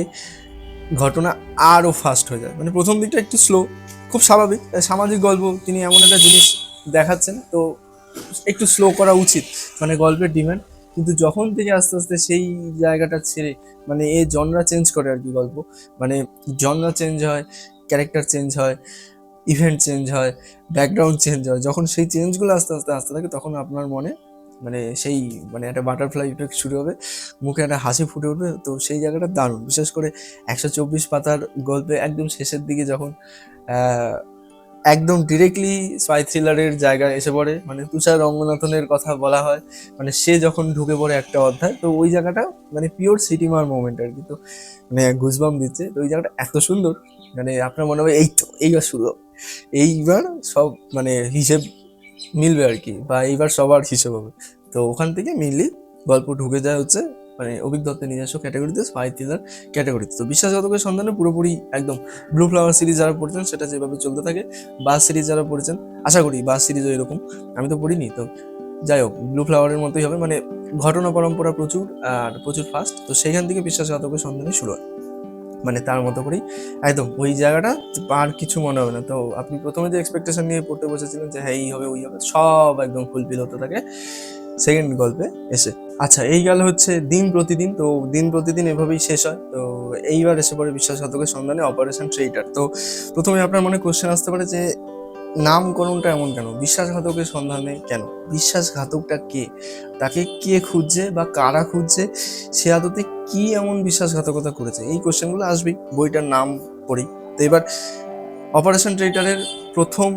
ঘটনা আরও ফাস্ট হয়ে যায়। মানে প্রথম দিকটা একটু স্লো, খুব স্বাভাবিক, সামাজিক গল্প, তিনি এমন একটা জিনিস দেখাচ্ছেন, তো একটু স্লো করা উচিত, মানে গল্পের ডিমান্ড। কিন্তু যখন থেকে আস্তে আস্তে সেই জায়গাটা ছেড়ে মানে এ জনরা চেঞ্জ করে আর কি গল্প, মানে জনরা চেঞ্জ হয়, ক্যারেক্টার চেঞ্জ হয়, ইভেন্ট চেঞ্জ হয়, ব্যাকগ্রাউন্ড চেঞ্জ হয়, যখন সেই চেঞ্জগুলো আস্তে আস্তে আসতে থাকে তখন আপনার মনে মানে সেই মানে একটা বাটারফ্লাই ইফেক্ট শুরু হবে, মুখে একটা হাসি ফুটে উঠবে। তো সেই জায়গাটা দারুণ, বিশেষ করে 124 পাতার গল্পে একদম শেষের দিকে যখন আহ, একদম ডিরেক্টলি স্পাই থ্রিলারের জায়গায় এসে পড়ে, মানে তুষার রঙ্গনাথনের কথা বলা হয়, মানে সে যখন ঢুকে পড়ে একটা অধ্যায়, তো ওই জায়গাটা মানে পিওর সিটিমার মোমেন্ট আর কি। তো মানে গুজবাম দিচ্ছে, তো ওই জায়গাটা এত সুন্দর, মানে আপনার মনে হবে এই তো এইবার শুরু হবে, এইবার সব মানে হিসেব মিলবে আর কি, বা এইবার সবার হিসেব হবে। তো ওখান থেকে মেনলি গল্প ঢুকে যায় হচ্ছে মানে অভিক দত্তের নিজস্ব ক্যাটাগরিতে, স্পাই থ্রিলার ক্যাটাগরিতে। তো বিশ্বাসঘাতকের সন্ধানে পুরোপুরি একদম ব্লু ফ্লাওয়ার সিরিজ যারা পড়েছেন সেটা যেভাবে চলতে থাকে, বাস সিরিজ যারা পড়েছেন, আশা করি বাস সিরিজও এরকম, আমি তো পড়িনি, তো যাই হোক ব্লু ফ্লাওয়ারের মতোই হবে, মানে ঘটনা পরম্পরা প্রচুর আর প্রচুর ফাস্ট। তো সেখান থেকে বিশ্বাসঘাতকের সন্ধানে শুরু হয়, মানে তার মতো করেই একদম ওই জায়গাটা আর কিছু মনে হবে না। তো আপনি প্রথমে যে এক্সপেকটেশন নিয়ে পড়তে বসেছিলেন যে হ্যাঁ এই হবে ওই হবে, সব একদম ফুলফিল হতে থাকে সেকেন্ড গল্পে এসে। আচ্ছা, এই গেল হচ্ছে দিন প্রতিদিন, তো দিন প্রতিদিন এভাবেই শেষ হয়। তো এইবার এসে পড়ে বিশ্বাসঘাতকের সন্ধানে অপারেশন ট্রেইটার। তো প্রথমে আপনার মনে কোশ্চেন আসতে পারে যে নামকরণটা এমন কেন, বিশ্বাসঘাতকের সন্ধানে কেন, বিশ্বাসঘাতকটা কে, তাকে কে খুঁজছে বা কারা খুঁজছে, সে আদতে কি এমন বিশ্বাসঘাতকতা করেছে, এই কোশ্চেনগুলো আসবেই বইটার নাম পড়েই। তো এবার অপারেশন ট্রেইটারের প্রথম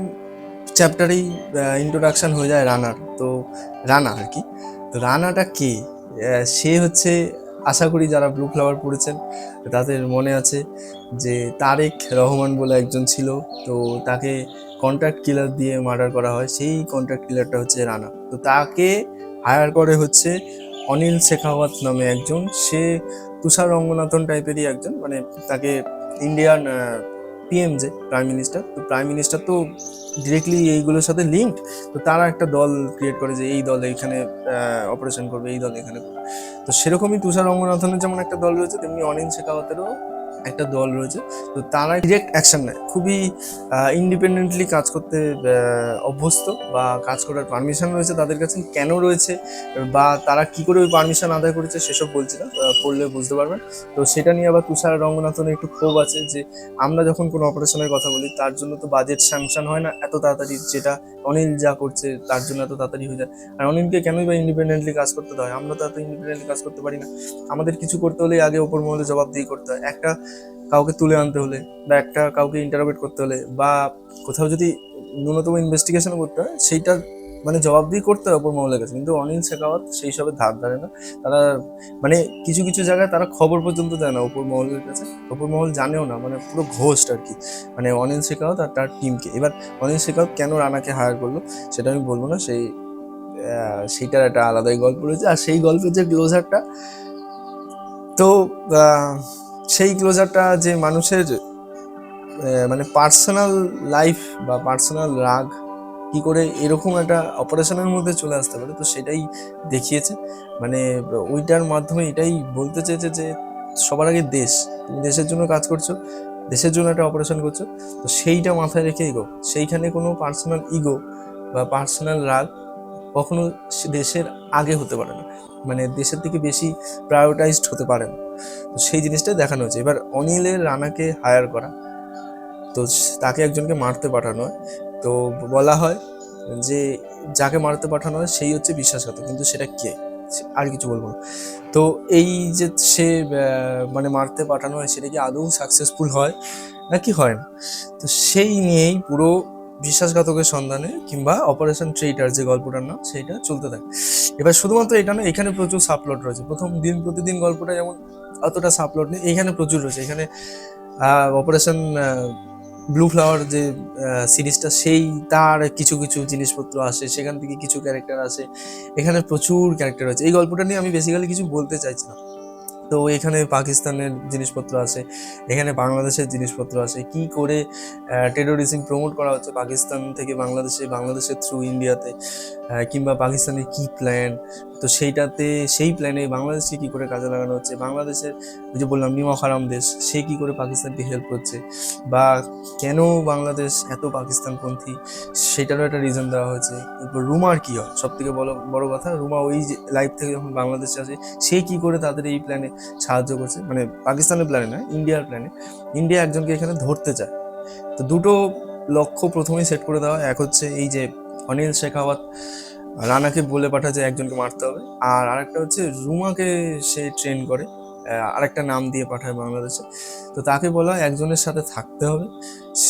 চ্যাপ্টারেই ইন্ট্রোডাকশন হয়ে যায় রানার। তো রানা আর কি, তো রানাটা কে? সে হচ্ছে, আশা করি যারা ব্লু ফ্লাওয়ার পড়েছেন তাদের মনে আছে যে তারেক রহমান বলে একজন ছিল, তো তাকে কন্ট্রাক্ট কিলার দিয়ে মার্ডার করা হয়, সেই কন্ট্রাক্ট কিলারটা হচ্ছে রানা। তো তাকে হায়ার করে হচ্ছে অনিল শেখাওয়াত নামে একজন, সে তুষার রঙ্গনাথন টাইপেরই একজন, মানে তাকে ইন্ডিয়ান পিএম যে প্রাইম মিনিস্টার, তো প্রাইম মিনিস্টার তো ডিরেক্টলি এইগুলোর সাথে লিঙ্কড। তো তারা একটা দল ক্রিয়েট করে যে এই দল এইখানে অপারেশন করবে, এই দল এখানে করবে। তো সেরকমই তুষার রঙ্গনাথনের যেমন একটা দল রয়েছে, তেমনি অনিল শেখাওয়াতেরও একটা দল রয়েছে। তো তারা ডিরেক্ট অ্যাকশন নেয়, খুবই ইন্ডিপেন্ডেন্টলি কাজ করতে অভ্যস্ত, বা কাজ করার পারমিশন রয়েছে তাদের কাছে, কেন রয়েছে বা তারা কি করে ওই পারমিশন আদায় করেছে সেসব বলছি না, পড়লে বুঝতে পারবেন। তো সেটা নিয়ে আবার তুষার রঙ্গনাথনের একটু ক্ষোভ আছে যে আমরা যখন কোনো অপারেশনের কথা বলি তার জন্য তো বাজেট স্যাংশন হয় না এত তাড়াতাড়ি, যেটা অনিল যা করছে তার জন্য এত তাড়াতাড়ি হয়ে যায়। আর অনিলকে কেনই বা ইন্ডিপেন্ডেন্টলি কাজ করতে হয়, আমরা তো এত ইন্ডিপেন্ডেন্টলি কাজ করতে পারি না। আমাদের কিছু করতে হলে আগে ওপর মহলে জবাবদিহি করতে হয়, একটা কাউকে তুলে আনতে হলে, বা একটা কাউকে ইন্টারোগেট করতে হলে, বা কোথাও যদি ন্যূনতম ইনভেস্টিগেশন করতে হয়, সেইটা মানে জবাবদিহি করতে হয় ওপর মহলের কাছে। কিন্তু অনিল শেখাওয়াত সেই সবের ধার ধারে না, তারা মানে কিছু কিছু জায়গায় তারা খবর পর্যন্ত দেয় না ওপর মহলের কাছে, ওপর মহল জানেও না, মানে পুরো ঘোস্ট আর কি, মানে অনিল শেখাওয়াত আর তার টিমকে। এবার অনিল শেখাওয়াত কেন রানাকে হায়ার করলো সেটা আমি বলবো না, সেই সেইটার একটা আলাদাই গল্প রয়েছে। আর সেই গল্পের যে ক্লোজারটা, তো সেই ক্লোজারটা যে মানুষের মানে পার্সোনাল লাইফ বা পার্সোনাল রাগ কি করে এরকম একটা অপারেশনের মধ্যে চলে আসতে পারে, তো সেটাই দেখিয়েছে। মানে ওইটার মাধ্যমে এটাই বলতে চেয়েছে যে সবার আগে দেশ, তুমি দেশের জন্য কাজ করছো, দেশের জন্য একটা অপারেশন করছো, তো সেইটা মাথায় রেখে এগো। সেইখানে কোনো পার্সোনাল ইগো বা পার্সোনাল রাগ কখনো দেশের আগে হতে পারে না, মানে দেশের থেকে বেশি প্রায়োরিটাইজড হতে পারে না। তো সেই জিনিসটাই দেখানো হচ্ছে। এবার অনিলের রানাকে হায়ার করা, তো তাকে একজনকে মারতে পাঠানো হয়, তো বলা হয় যে যাকে মারতে পাঠানো হয় সেই হচ্ছে বিশ্বাসঘাতক, কিন্তু সেটা কে, আর কিছু বলবো না। তো এই যে সে মানে মারতে পাঠানো হয়, সেটা কি আদৌ সাকসেসফুল হয় নাকি হয় না, তো সেই নিয়েই পুরো বিশ্বাসঘাতকের সন্ধানে কিংবা অপারেশন ট্রেইটার যে গল্পটার নাম, সেইটা চলতে থাকে। এবার শুধুমাত্র এটা না, এখানে প্রচুর সাবপ্লট রয়েছে। প্রথম দিন প্রতিদিন গল্পটা যেমন অতটা সাবপ্লট নেই, এখানে প্রচুর রয়েছে। এখানে অপারেশন ব্লু ফ্লাওয়ার যে সিরিজটা, সেই তার কিছু কিছু জিনিসপত্র আসে, সেখান থেকে কিছু ক্যারেক্টার আসে, এখানে প্রচুর ক্যারেক্টার আছে। এই গল্পটা নিয়ে আমি বেসিক্যালি কিছু বলতে চাইছি না। তো এখানে পাকিস্তানের জিনিসপত্র আছে, এখানে বাংলাদেশের জিনিসপত্র আছে, কি করে টেরোরিজম প্রমোট করা হচ্ছে পাকিস্তান থেকে বাংলাদেশে, বাংলাদেশের থ্রু ইন্ডিয়াতে, কিংবা পাকিস্তানের কি প্ল্যান, তো সেইটাতে সেই প্ল্যানে বাংলাদেশকে কী করে কাজে লাগানো হচ্ছে, বাংলাদেশের ওই যে বললাম নিমক হারাম দেশ, সে কী করে পাকিস্তানকে হেল্প করছে, বা কেন বাংলাদেশ এত পাকিস্তানপন্থী, সেটারও একটা রিজন দেওয়া হয়েছে। এরপর রুমার কী হয়, সব থেকে বড় কথা, রুমা ওই যে লাইফ থেকে যখন বাংলাদেশে আসে, সে কী করে তাদের এই প্ল্যানে সাহায্য করছে, মানে পাকিস্তানের প্ল্যানে নয়, ইন্ডিয়ার প্ল্যানে। ইন্ডিয়া একজনকে এখানে ধরতে চায়, তো দুটো লক্ষ্য প্রথমেই সেট করে দেওয়া। এক হচ্ছে এই যে অনিল শেখাওয়াত রানাকে বলে পাঠায় যে একজনকে মারতে হবে, আর আরেকটা হচ্ছে রুমাকে সে ট্রেন করে, আরেকটা নাম দিয়ে পাঠায় বাংলাদেশে। তো তাকে বলা হয় একজনের সাথে থাকতে হবে,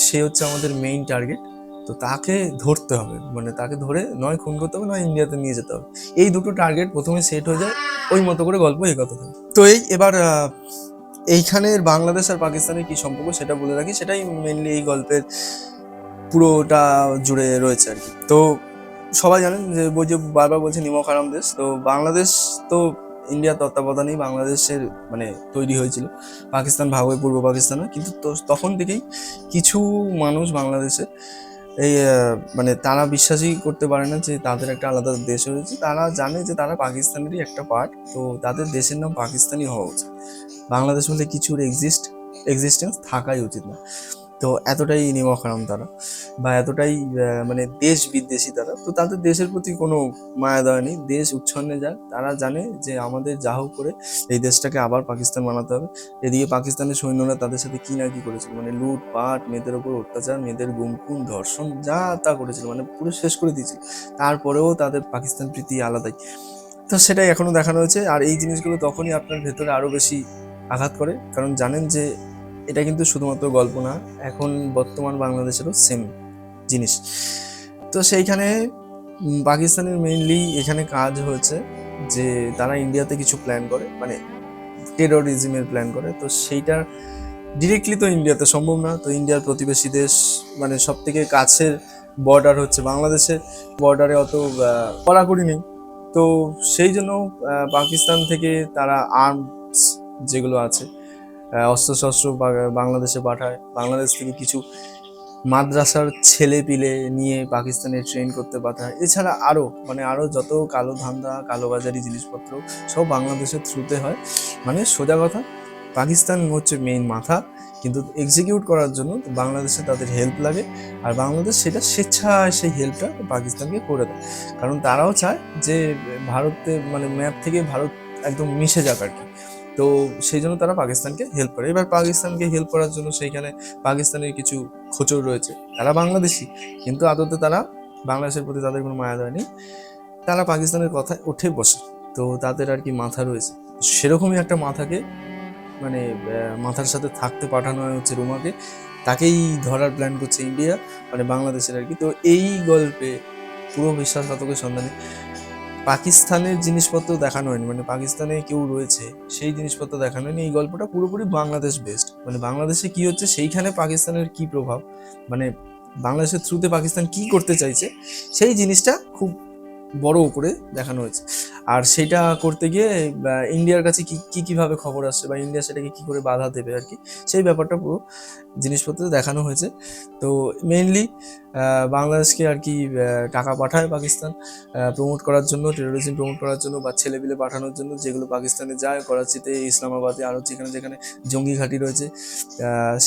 সে হচ্ছে আমাদের মেইন টার্গেট, তো তাকে ধরতে হবে, মানে তাকে ধরে নয় খুন করতে হবে, নয় ইন্ডিয়াতে নিয়ে যেতে হবে। এই দুটো টার্গেট প্রথমে সেট হয়ে যায়, ওই মতো করে গল্প এগোতে থাকে। তো এবার এইখানের বাংলাদেশ আর পাকিস্তানের কি সম্পর্ক সেটা বলে রাখি, সেটাই মেনলি এই গল্পের পুরোটা জুড়ে রয়েছে আর কি। তো সবাই জানেন যে বই যে বারবার বলছে নিমক হারাম দেশ, তো বাংলাদেশ তো ইন্ডিয়ার তত্ত্বাবধানেই বাংলাদেশের মানে তৈরি হয়েছিল, পাকিস্তান ভাগ হয়ে পূর্ব পাকিস্তান হয়। কিন্তু তখন থেকেই কিছু মানুষ বাংলাদেশে এই মানে তারা বিশ্বাসই করতে পারে না যে তাদের একটা আলাদা দেশ হয়েছে, তারা জানে যে তারা পাকিস্তানেরই একটা পার্ট, তো তাদের দেশের নাম পাকিস্তানই হওয়া উচিত, বাংলাদেশ বলে কিছুর এক্সিস্টেন্স থাকাই উচিত না। তো এতটাই নিমক হারাম তারা, বা এতটাই মানে দেশ বিদ্বেষী তারা, তো তাদের দেশের প্রতি কোনো মায়া দয়া নেই, দেশ উচ্ছন্নে যায়। তারা জানে যে আমাদের যা হোক করে এই দেশটাকে আবার পাকিস্তান বানাতে হবে। এদিকে পাকিস্তানের সৈন্যরা তাদের সাথে কি না কি করেছিল, মানে লুটপাট, মেয়েদের ওপর অত্যাচার, মেয়েদের গুম ধর্ষণ যা তা করেছিল, মানে পুরো শেষ করে দিয়েছিল। তারপরেও তাদের পাকিস্তান প্রীতি আলাদাই, তো সেটাই এখনো দেখানো হয়েছে। আর এই জিনিসগুলো তখনই আপনার ভেতরে আরো বেশি আঘাত করে, কারণ জানেন যে এটা কিন্তু শুধুমাত্র গল্প না, এখন বর্তমান বাংলাদেশেরও সেম জিনিস। তো সেইখানে পাকিস্তানের মেইনলি এখানে কাজ হয়েছে যে তারা ইন্ডিয়াতে কিছু প্ল্যান করে, মানে টেরোরিজমের প্ল্যান করে, তো সেইটা ডিরেক্টলি তো ইন্ডিয়াতে সম্ভব না। তো ইন্ডিয়ার প্রতিবেশী দেশ, মানে সব থেকে কাছের বর্ডার হচ্ছে বাংলাদেশের, বর্ডারে অত কড়াকড়ি নেই, তো সেই জন্য পাকিস্তান থেকে তারা আর্মস যেগুলো আছে, অস্ত্রশস্ত্র বাংলাদেশে পাঠায়, বাংলাদেশ থেকে কিছু মাদ্রাসার ছেলে পিলে নিয়ে পাকিস্তানে ট্রেন করতে পাঠায়, এছাড়া আরও যত কালো ধান্দা কালোবাজারি জিনিসপত্র সব বাংলাদেশের থ্রুতে হয়। মানে সোজা কথা, পাকিস্তান হচ্ছে মেইন মাথা, কিন্তু এক্সিকিউট করার জন্য বাংলাদেশে তাদের হেল্প লাগে, আর বাংলাদেশ সেটা স্বেচ্ছায় সেই হেল্পটা পাকিস্তানকে করে দেয়, কারণ তারাও চায় যে ভারতে মানে ম্যাপ থেকে ভারত একদম মিশে যাক আর কি। তো সেই জন্য তারা পাকিস্তানকে হেল্প করে। এবার পাকিস্তানকে হেল্প করার জন্য সেইখানে পাকিস্তানের কিছু খোঁচর রয়েছে, তারা বাংলাদেশি, কিন্তু আদতে তারা বাংলাদেশের প্রতি তাদের কোনো মায়া দয়া নেই, তারা পাকিস্তানের কথায় উঠে বসে, তো তাদের আর কি মাথা রয়েছে। সেরকমই একটা মাথাকে মানে মাথার সাথে থাকতে পাঠানো হচ্ছে রুমাকে, তাকেই ধরার প্ল্যান করছে ইন্ডিয়া, মানে বাংলাদেশের আর কি। তো এই গল্পে পুরো বিশ্বাসঘাতকের সন্ধানে পাকিস্তানের জিনিসপত্র দেখানো হয়নি, মানে পাকিস্তানে কেউ রয়েছে সেই জিনিসপত্র দেখানো হয়নি। এই গল্পটা পুরোপুরি বাংলাদেশ বেসড, মানে বাংলাদেশে কি হচ্ছে, সেইখানে পাকিস্তানের কি প্রভাব, মানে বাংলাদেশের থ্রুতে পাকিস্তান কি করতে চাইছে, সেই জিনিসটা খুব বড় করে দেখানো হয়েছে। আর সেটা করতে গিয়ে ইন্ডিয়ার কাছে কিভাবে খবর আসছে বা ইন্ডিয়া সেটাকে কি করে বাধা দেবে আর কি, সেই ব্যাপারটা পুরো জিনিসপত্র দেখানো হয়েছে। তো মেইনলি বাংলাদেশকে আর কি টাকা পাঠায় পাকিস্তান প্রমোট করার জন্য, টেরোরিজম প্রমোট করার জন্য বা ছেলেপিলে পাঠানোর জন্য, যেগুলো পাকিস্তানে যায়, করাচিতে, ইসলামাবাদে, আরও যেখানে যেখানে জঙ্গি ঘাঁটি রয়েছে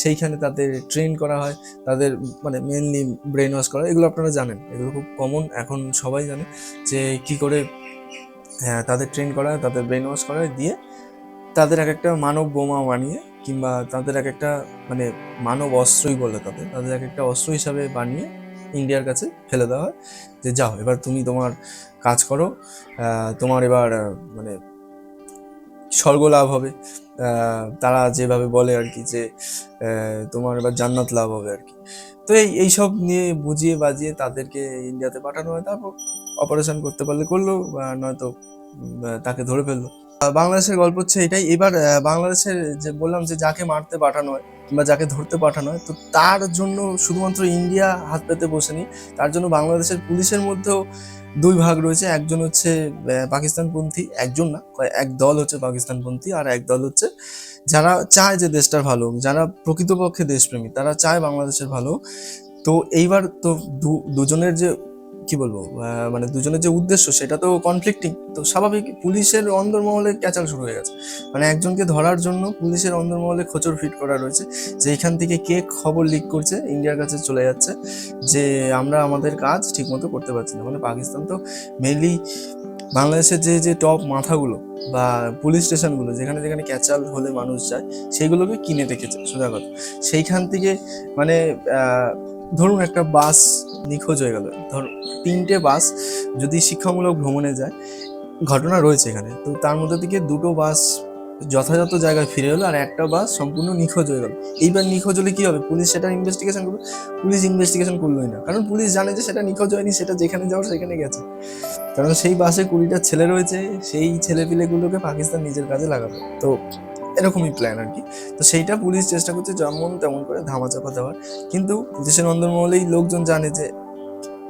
সেইখানে তাদের ট্রেন করা হয়, তাদের মানে মেনলি ব্রেন ওয়াশ করা। এগুলো আপনারা জানেন, এগুলো খুব কমন, এখন সবাই জানে যে কি করে তাদের ট্রেন করা হয়, তাদের ব্রেন ওয়াশ করা হয়, দিয়ে তাদের এক একটা মানব বোমা বানিয়ে কিংবা তাদের এক একটা মানে মানব অস্ত্রই বলে তাদের এক একটা অস্ত্র হিসাবে বানিয়ে ইন্ডিয়ার কাছে ফেলে দেওয়া হয় যে যাও এবার তুমি তোমার কাজ করো, তোমার এবার মানে স্বর্গ লাভ হবে, তারা যেভাবে বলে আর কি যে তোমার এবার জান্নাত লাভ হবে আর কি। তো এইসব নিয়ে বুঝিয়ে বাজিয়ে তাদেরকে ইন্ডিয়াতে পাঠানো হয়, তারপর অপারেশন করতে পারলে করলো, বা নয়তো তাকে ধরে ফেললো। বাংলাদেশের গল্প হচ্ছে এটাই। এবার বাংলাদেশের যে বললাম যে যাকে মারতে পাঠানো হয় কিংবা যাকে ধরতে পাঠানো হয়, তো তার জন্য শুধুমাত্র ইন্ডিয়া হাত পেতে বসেনি, তার জন্য বাংলাদেশের পুলিশের মধ্যেও দুই ভাগ রয়েছে। একজন হচ্ছে পাকিস্তানপন্থী, একজন না এক দল হচ্ছে পাকিস্তানপন্থী, আর এক দল হচ্ছে যারা চায় যে দেশটার ভালো, যারা প্রকৃতপক্ষে দেশপ্রেমী, তারা চায় বাংলাদেশের ভালো। তো এইবার তো দুজনের যে কি বলবো মানে দুজনের যে উদ্দেশ্য সেটা তো কনফ্লিক্টিং, তো স্বাভাবিক পুলিশের অন্দরমহলে ক্যাচাল শুরু হয়ে গেছে। মানে একজনকে ধরার জন্য পুলিশের অন্দরমহলে খোঁচর ফিট করা রয়েছে যে এখান থেকে কে খবর লিক করছে, ইন্ডিয়ার কাছে চলে যাচ্ছে যে আমরা আমাদের কাজ ঠিকমতো করতে পারছি না। মানে পাকিস্তান তো মেইনলি বাংলাদেশের যে টপ মাথাগুলো বা পুলিশ স্টেশনগুলো যেখানে যেখানে ক্যাচাল হলে মানুষ যায়, সেইগুলোকে কিনে রেখেছে সোজা কথা। সেইখান থেকে মানে ধরুন একটা বাস নিখোঁজ হয়ে গেল, ধরুন 3টে বাস যদি শিক্ষামূলক ভ্রমণে যায়, ঘটনা রয়েছে এখানে, তো তার মধ্যে থেকে 2টো বাস যথাযথ জায়গায় ফিরে এলো আর একটা বাস সম্পূর্ণ নিখোঁজ হয়ে গেল। এইবার নিখোঁজ হলে কি হবে, পুলিশ সেটা ইনভেস্টিগেশন করবে? পুলিশ ইনভেস্টিগেশন করলোই না, কারণ পুলিশ জানে যে সেটা নিখোঁজ হয়নি, সেটা যেখানে যাওয়ার সেখানে গেছে। কারণ সেই বাসে 20টা ছেলে রয়েছে, সেই ছেলেপিলেগুলোকে পাকিস্তান নিজের কাজে লাগাবে। তো এরকমই প্ল্যান আর কি। তো সেইটা পুলিশ চেষ্টা করছে যেমন তেমন করে ধামাচাপা দেওয়ার, কিন্তু পুলিশের অন্দরমহলেই লোকজন জানে যে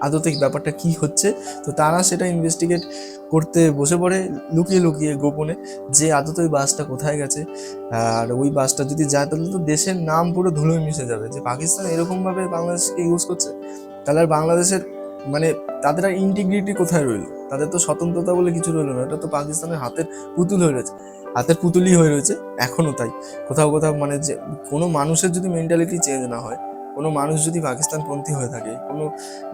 আদতে ব্যাপারটা কি হচ্ছে। তো তারা সেটা ইনভেস্টিগেট করতে বসে পড়ে লুকিয়ে লুকিয়ে গোপনে, যে আদতে ওই বাসটা কোথায় গেছে। আর ওই বাসটা যদি যায় তাহলে তো দেশের নাম পুরো ধুলোয় মিশে যাবে, যে পাকিস্তান এরকমভাবে বাংলাদেশকে ইউজ করছে। তাহলে আর বাংলাদেশের মানে তাদের আর ইন্টিগ্রিটি কোথায় রইলো, তাদের তো স্বতন্ত্রতা বলে কিছু রইলো না। এটা তো পাকিস্তানের হাতের পুতুল হয়ে রয়েছে, হাতের পুতুলই হয়ে রয়েছে এখনো। তাই কোথাও কোথাও মানে যে কোনো মানুষের যদি মেন্টালিটি চেঞ্জ না হয়, কোনো মানুষ যদি পাকিস্তানপন্থী হয়ে থাকে, কোনো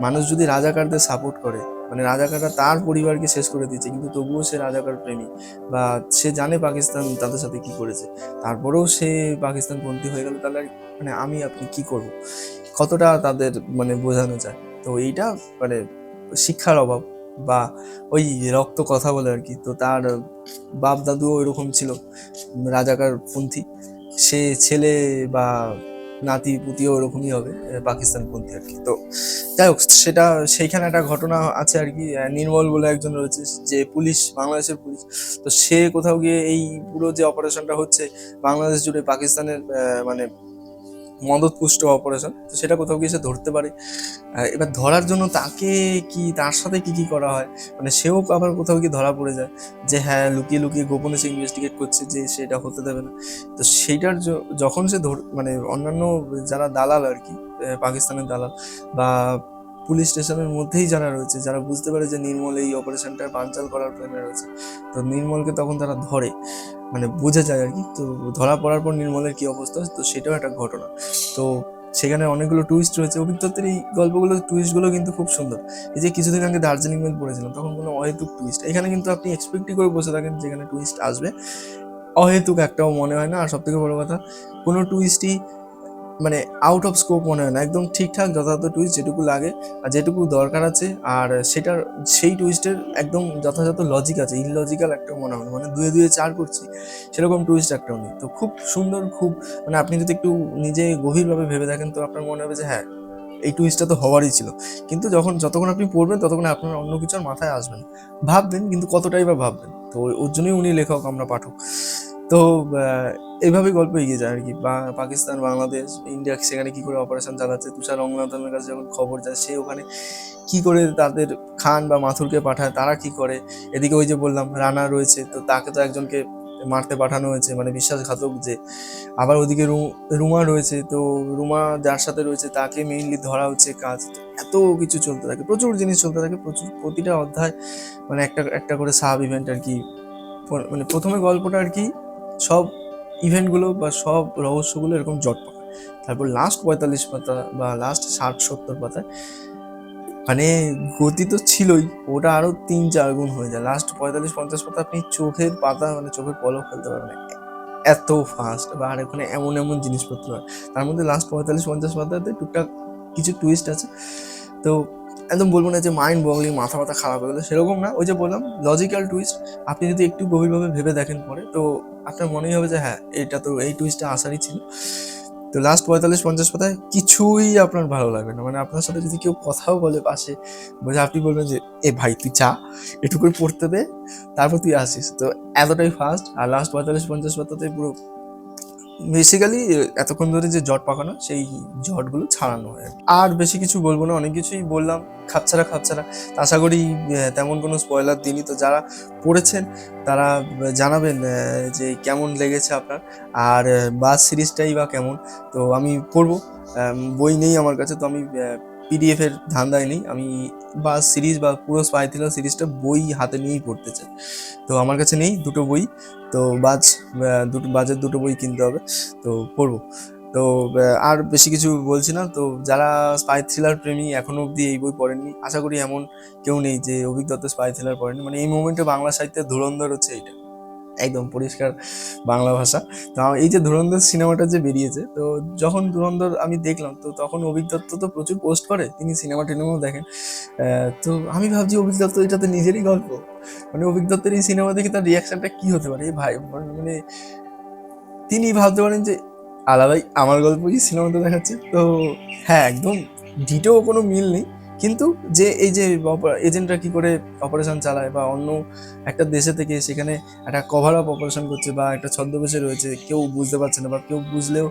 মানুষ যদি রাজাকারদের সাপোর্ট করে, মানে রাজাকাররা তার পরিবারকে শেষ করে দিচ্ছে কিন্তু তবুও সে রাজাকার প্রেমী, বা সে জানে পাকিস্তান তাদের সাথে কি করেছে, তারপরেও সে পাকিস্তানপন্থী হয়ে গেল, তাহলে মানে আপনি কি করবো, কতটা তাদের মানে বোঝানো যায়। তো এইটা মানে শিক্ষার অভাব বা ওই রক্ত কথা বলে আর কি। তো তার বাপ দাদুও ওইরকম ছিল রাজাকার পন্থী, সে ছেলে বা নাতি পুতিও ওরকমই হবে পাকিস্তানপন্থী আর কি। তো যাই হোক, সেটা সেইখানে একটা ঘটনা আছে আর কি। নির্মল বলে একজন রয়েছে যে পুলিশ, বাংলাদেশের পুলিশ, তো সে কোথাও গিয়ে এই পুরো যে অপারেশনটা হচ্ছে বাংলাদেশ জুড়ে পাকিস্তানের মানে মদতপুষ্ট অপারেশন, তো সেটা কোথাও গিয়ে সে ধরতে পারে। এবার ধরার জন্য তাকে তার সাথে কি করা হয়, মানে সেও আবার কোথাও গিয়ে ধরা পড়ে যায় যে হ্যাঁ লুকিয়ে লুকিয়ে গোপনে সে ইনভেস্টিগেট করছে যে সেটা হতে দেবে না। তো সেইটার যখন সে মানে অন্যান্য যারা দালাল আর কি, পাকিস্তানের দালাল বা পুলিশ স্টেশনের মধ্যেই যারা রয়েছে, যারা বুঝতে পারে যে নির্মল এই অপারেশনটা বানচাল করার প্ল্যানে রয়েছে, তো নির্মলকে তখন তারা ধরে, মানে বোঝা যায় আর কি। তো ধরা পড়ার পর নির্মলের কি অবস্থা, তো সেটাও একটা ঘটনা। তো সেখানে অনেকগুলো টুইস্ট রয়েছে। অভিজ্ঞতার এই গল্পগুলো টুইস্টগুলো কিন্তু খুব সুন্দর। এই যে কিছুদিন আগে দার্জিলিং মেল পড়েছিলাম, তখন কোনো অহেতুক টুইস্ট, এখানে কিন্তু আপনি এক্সপেক্টই করে বসে থাকেন যেখানে টুইস্ট আসবে, অহেতুক একটাও মনে হয় না। আর সব থেকে বড় কথা, কোনো টুইস্টই মানে আউট অফ স্কোপ মনে হয় না, একদম ঠিকঠাক যথাযথ টুইস্ট যেটুকু লাগে আর যেটুকু দরকার আছে, আর সেটার সেই টুইস্টের একদম যথাযথ লজিক আছে, ইললজিক্যাল একটা মনে হয়, মানে 2 এ 2 4 করছি সেরকম টুইস্ট একটাও নেই। তো খুব সুন্দর, খুব মানে আপনি যদি একটু নিজে গভীরভাবে ভেবে দেখেন তো আপনার মনে হবে যে হ্যাঁ এই টুইস্টটা তো হওয়ারই ছিল। কিন্তু যতক্ষণ আপনি পড়বেন ততক্ষণ আপনার অন্য কিছু আর মাথায় আসবে না, ভাববেন কিন্তু কতটাই বা ভাববেন। তো ওর জন্যই উনি লেখক, আমরা পাঠক। তো এইভাবেই গল্প এগিয়ে যায় আর কি। পাকিস্তান, বাংলাদেশ, ইন্ডিয়া সেখানে কি করে অপারেশন চালাচ্ছে, তুষার রঙ্গনাথনের কাছে যখন খবর যায়, সে ওখানে কি করে তাদের খান বা মাথুরকে পাঠায়, তারা কি করে। এদিকে ওই যে বললাম রানা রয়েছে, তো তাকে তো একজনকে মারতে পাঠানো হয়েছে, মানে বিশ্বাসঘাতক যে। আবার ওদিকে রুমা রয়েছে, তো রুমা যার সাথে রয়েছে তাকে মেইনলি ধরা হচ্ছে কাজ। এত কিছু চলতে থাকে, প্রচুর জিনিস চলতে থাকে, প্রচুর প্রতিটা অধ্যায় মানে একটা একটা করে সাব ইভেন্ট আর কি। মানে প্রথমে গল্পটা আর কি সব ইভেন্টগুলো বা সব রহস্যগুলো এরকম জট পাকায়, তারপর লাস্ট 45 পাতা বা লাস্ট 60-70 পাতায় মানে গতি তো ছিলই, ওটা আরো 3-4 গুণ হয়ে যায়। লাস্ট 45-50 পাতা আপনি চোখের পাতা মানে চোখের পলক ফেলতে পারবেন না, এত ফাস্ট। বা আর ওখানে এমন এমন জিনিসপত্র হয়, তার মধ্যে লাস্ট 45-50 পাতাতে টুকটাক কিছু টুইস্ট আছে। তো একদম বলবো না যে মাইন্ড বগলিং, মাথা মাথা খারাপ হয়ে গেলো, সেরকম না। ওই যে বললাম লজিক্যাল টুইস্ট, আপনি যদি একটু গভীরভাবে ভেবে দেখেন পরে, তো আপনার মনেই হবে যে হ্যাঁ এটা তো এই টুইস্টটা আসারই ছিল। তো লাস্ট 45-50 পাতায় কিছুই আপনার ভালো লাগবে না, মানে আপনার সাথে যদি কেউ কথাও বলে পাশে বলে, আপনি বলবেন যে এ ভাই তুই চা এটুকুই পড়তে দে, তারপর তুই আসিস। তো এতটাই ফাস্ট। আর লাস্ট 45-50 পাতাতে পুরো বেসিক্যালি এতক্ষণ ধরে যে জট পাকানো, সেই জটগুলো ছাড়ানো হয়। আর বেশি কিছু বলবো না, অনেক কিছুই বললাম খাপছাড়া খাপছাড়া। আশা করি তেমন কোনো স্পয়লার দিইনি। তো যারা পড়েছেন তারা জানাবেন যে কেমন লেগেছে আপনার, আর বাস সিরিজটাই বা কেমন। তো আমি পড়বো, বই নেই আমার কাছে, তো আমি পিডিএফ এর ধান্দায় নেই, আমি বাস সিরিজ বা পুরো স্পাই থ্রিলার সিরিজটা বই হাতে নিয়েই পড়তে চাই। তো আমার কাছে নেই দুটো বই, তো বাজের দুটো বই কিনতে হবে, তো পড়বো। তো আর বেশি কিছু বলছি না। তো যারা স্পাই থ্রিলার প্রেমী এখনো অবধি এই বই পড়েননি, আশা করি এমন কেউ নেই যে অভিক দত্ত স্পাই থ্রিলার পড়েনি। মানে এই মোমেন্টে বাংলা সাহিত্যের ধুরন্ধর হচ্ছে এইটা, একদম পরিষ্কার বাংলা ভাষা। তো এই যে ধুরন্ধর সিনেমাটা যে বেরিয়েছে, তো যখন ধুরন্ধর আমি দেখলাম, তো তখন অভিক দত্ত তো প্রচুর পোস্ট করে, তিনি সিনেমা টিনেমাও দেখেন। তো আমি ভাবছি অভিক দত্ত এটাতে নিজেরই গল্প, মানে অভিক দত্তের এই সিনেমা দেখে তার রিয়াকশনটা কি হতে পারে ভাই। মানে তিনি ভাবতে পারেন যে আলাদাই আমার গল্পই সিনেমাতে দেখাচ্ছে। তো হ্যাঁ, একদম ডিটো কোনো মিল নেই, কিন্তু যে এই যে এজেন্টরা কি করে অপারেশন চালায়, বা অন্য একটা দেশে থেকে সেখানে একটা কভার আপ অপারেশন করছে, বা একটা ছদ্মবেশে রয়েছে, কেউ বুঝতে পারছে না, বা কেউ বুঝলেও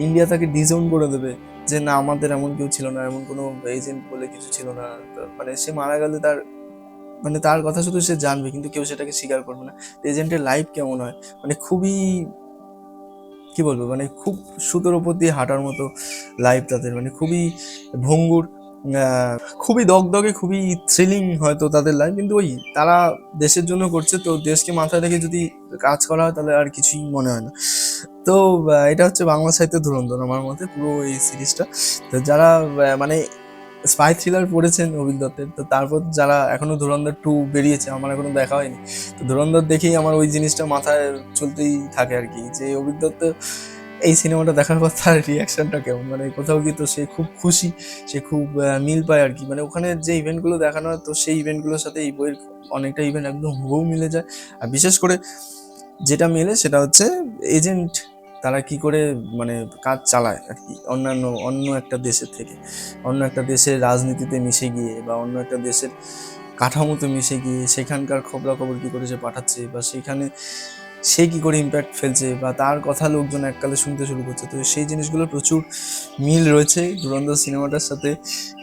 ইন্ডিয়া তাকে ডিসওন করে দেবে যে না আমাদের এমন কেউ ছিল না, এমন কোনো এজেন্ট বলে কিছু ছিল না। তো মানে সে মারা গেলে তার মানে তার কথা শুধু সে জানবে, কিন্তু কেউ সেটাকে স্বীকার করবে না। এজেন্টের লাইফ কেমন হয়, মানে খুবই কি বলবো, মানে খুব সুতোর উপর দিয়ে হাঁটার মতো লাইফ তাদের, মানে খুবই ভঙ্গুর, খুবই দগদগে, খুবই থ্রিলিং হয়তো তাদের লাইফ, কিন্তু ওই তারা দেশের জন্য করছে, তো দেশকে মাথায় রেখে যদি কাজ করা হয় তাহলে আর কিছুই মনে হয় না। তো এটা হচ্ছে বাংলা সাহিত্যের ধুরন্ধর আমার মতে পুরো এই সিরিজটা। তো যারা মানে স্পাই থ্রিলার পড়েছেন অভিক দত্তের, তো তারপর যারা এখনো ধুরন্ধর 2 বেরিয়েছে, আমার এখনো দেখা হয়নি, তো ধুরন্ধর দেখেই আমার ওই জিনিসটা মাথায় চলতেই থাকে আর কি, যে অভিক দত্ত এই সিনেমাটা দেখার পর তার রিয়াকশনটা কেমন, মানে কোথাও কি তো সে খুব খুশি, সে খুব মিল পায় আর কি। মানে ওখানে যে ইভেন্টগুলো দেখানো হয়, তো সেই ইভেন্টগুলোর সাথে এই বইয়ের অনেকটা ইভেন্ট একদম হুবহু মিলে যায়। আর বিশেষ করে যেটা মেলে সেটা হচ্ছে এজেন্ট তারা কি করে মানে কাজ চালায় আর কি, অন্য একটা দেশের থেকে, অন্য একটা দেশের রাজনীতিতে মিশে গিয়ে, বা অন্য একটা দেশের কাঠামোতে মিশে গিয়ে সেখানকার খবরাখবর কি করে সে পাঠাচ্ছে, বা সেখানে সে কি করে ইম্প্যাক্ট ফেলছে, বা তার কথা লোকজন এককালে শুনতে শুরু করছে। তো সেই জিনিসগুলো প্রচুর মিল রয়েছে ধুরন্ধর সিনেমাটার সাথে,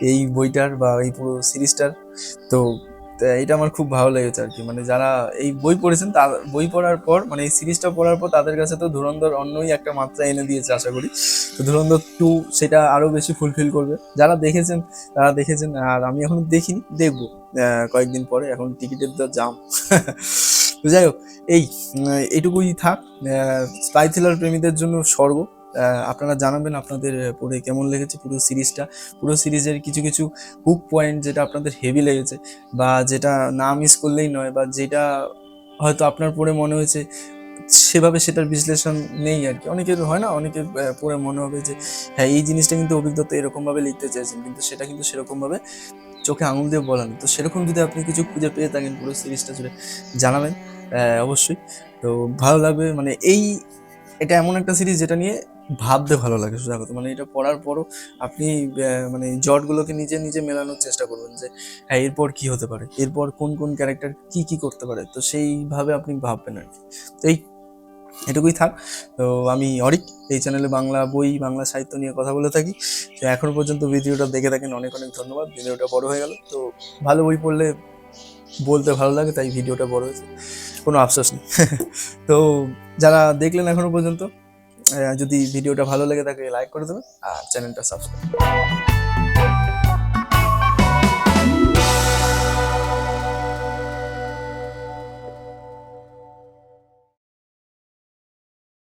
এই বইটার বা এই পুরো সিরিজটার। তো এটা আমার খুব ভালো লেগেছে আর কি। মানে যারা এই বই পড়েছেন, তার বই পড়ার পর মানে এই সিরিজটা পড়ার পর তাদের কাছে তো ধুরন্ধর অন্যই একটা মাত্রা এনে দিয়েছে আশা করি। তো ধুরন্ধর 2 সেটা আরো বেশি ফুলফিল করবে। যারা দেখেছেন তারা দেখেছেন, আর আমি এখন দেখিনি, দেখবো কয়েকদিন পরে, এখন টিকিটের তো জাম। তো যাই হোক, এই এইটুকুই থাক স্পাই থ্রিলার প্রেমীদের জন্য স্বর্গ। আপনারা জানাবেন আপনাদের পড়ে কেমন লেগেছে পুরো সিরিজটা, পুরো সিরিজের কিছু কিছু হুক পয়েন্ট যেটা আপনাদের হেভি লেগেছে, বা যেটা না মিস করলেই নয়, বা যেটা হয়তো আপনার পড়ে মনে হয়েছে সেভাবে সেটার বিশ্লেষণ নেই আর কি। অনেকের হয় না, অনেকের পড়ে মনে হবে যে হ্যাঁ এই জিনিসটা কিন্তু অভিজ্ঞতা এরকমভাবে লিখতে চেয়েছেন, কিন্তু সেটা কিন্তু সেরকমভাবে চোখে আঙুল দিয়ে বলা নেই। তো সেরকম যদি আপনি কিছু খুঁজে পেয়ে থাকেন পুরো সিরিজটা জুড়ে, জানাবেন অবশ্যই। তো ভালো লাগবে, মানে এটা এমন একটা সিরিজ যেটা নিয়ে ভাবতে ভালো লাগে সোজা কথা। মানে এটা পড়ার পরও আপনি মানে জটগুলোকে নিজে নিজে মেলানোর চেষ্টা করবেন যে হ্যাঁ এরপর কি হতে পারে, এরপর কোন কোন ক্যারেক্টার কি কি করতে পারে, তো সেইভাবে আপনি ভাববেন আর কি। তো এই এটুকুই থাক। তো আমি অরিক, এই চ্যানেলে বাংলা বই, বাংলা সাহিত্য নিয়ে কথা বলে থাকি। তো এখনো পর্যন্ত ভিডিওটা দেখে থাকেন, অনেক অনেক ধন্যবাদ। ভিডিওটা বড় হয়ে গেল, তো ভালো বই পড়লে বলতে ভালো লাগে, তাই ভিডিওটা বড় হয়েছে, কোনো আফসোস নেই। তো যারা দেখলেন এখনো পর্যন্ত, যদি ভিডিওটা ভালো লেগে থাকে লাইক করে দেবেন আর চ্যানেলটা সাবস্ক্রাইব।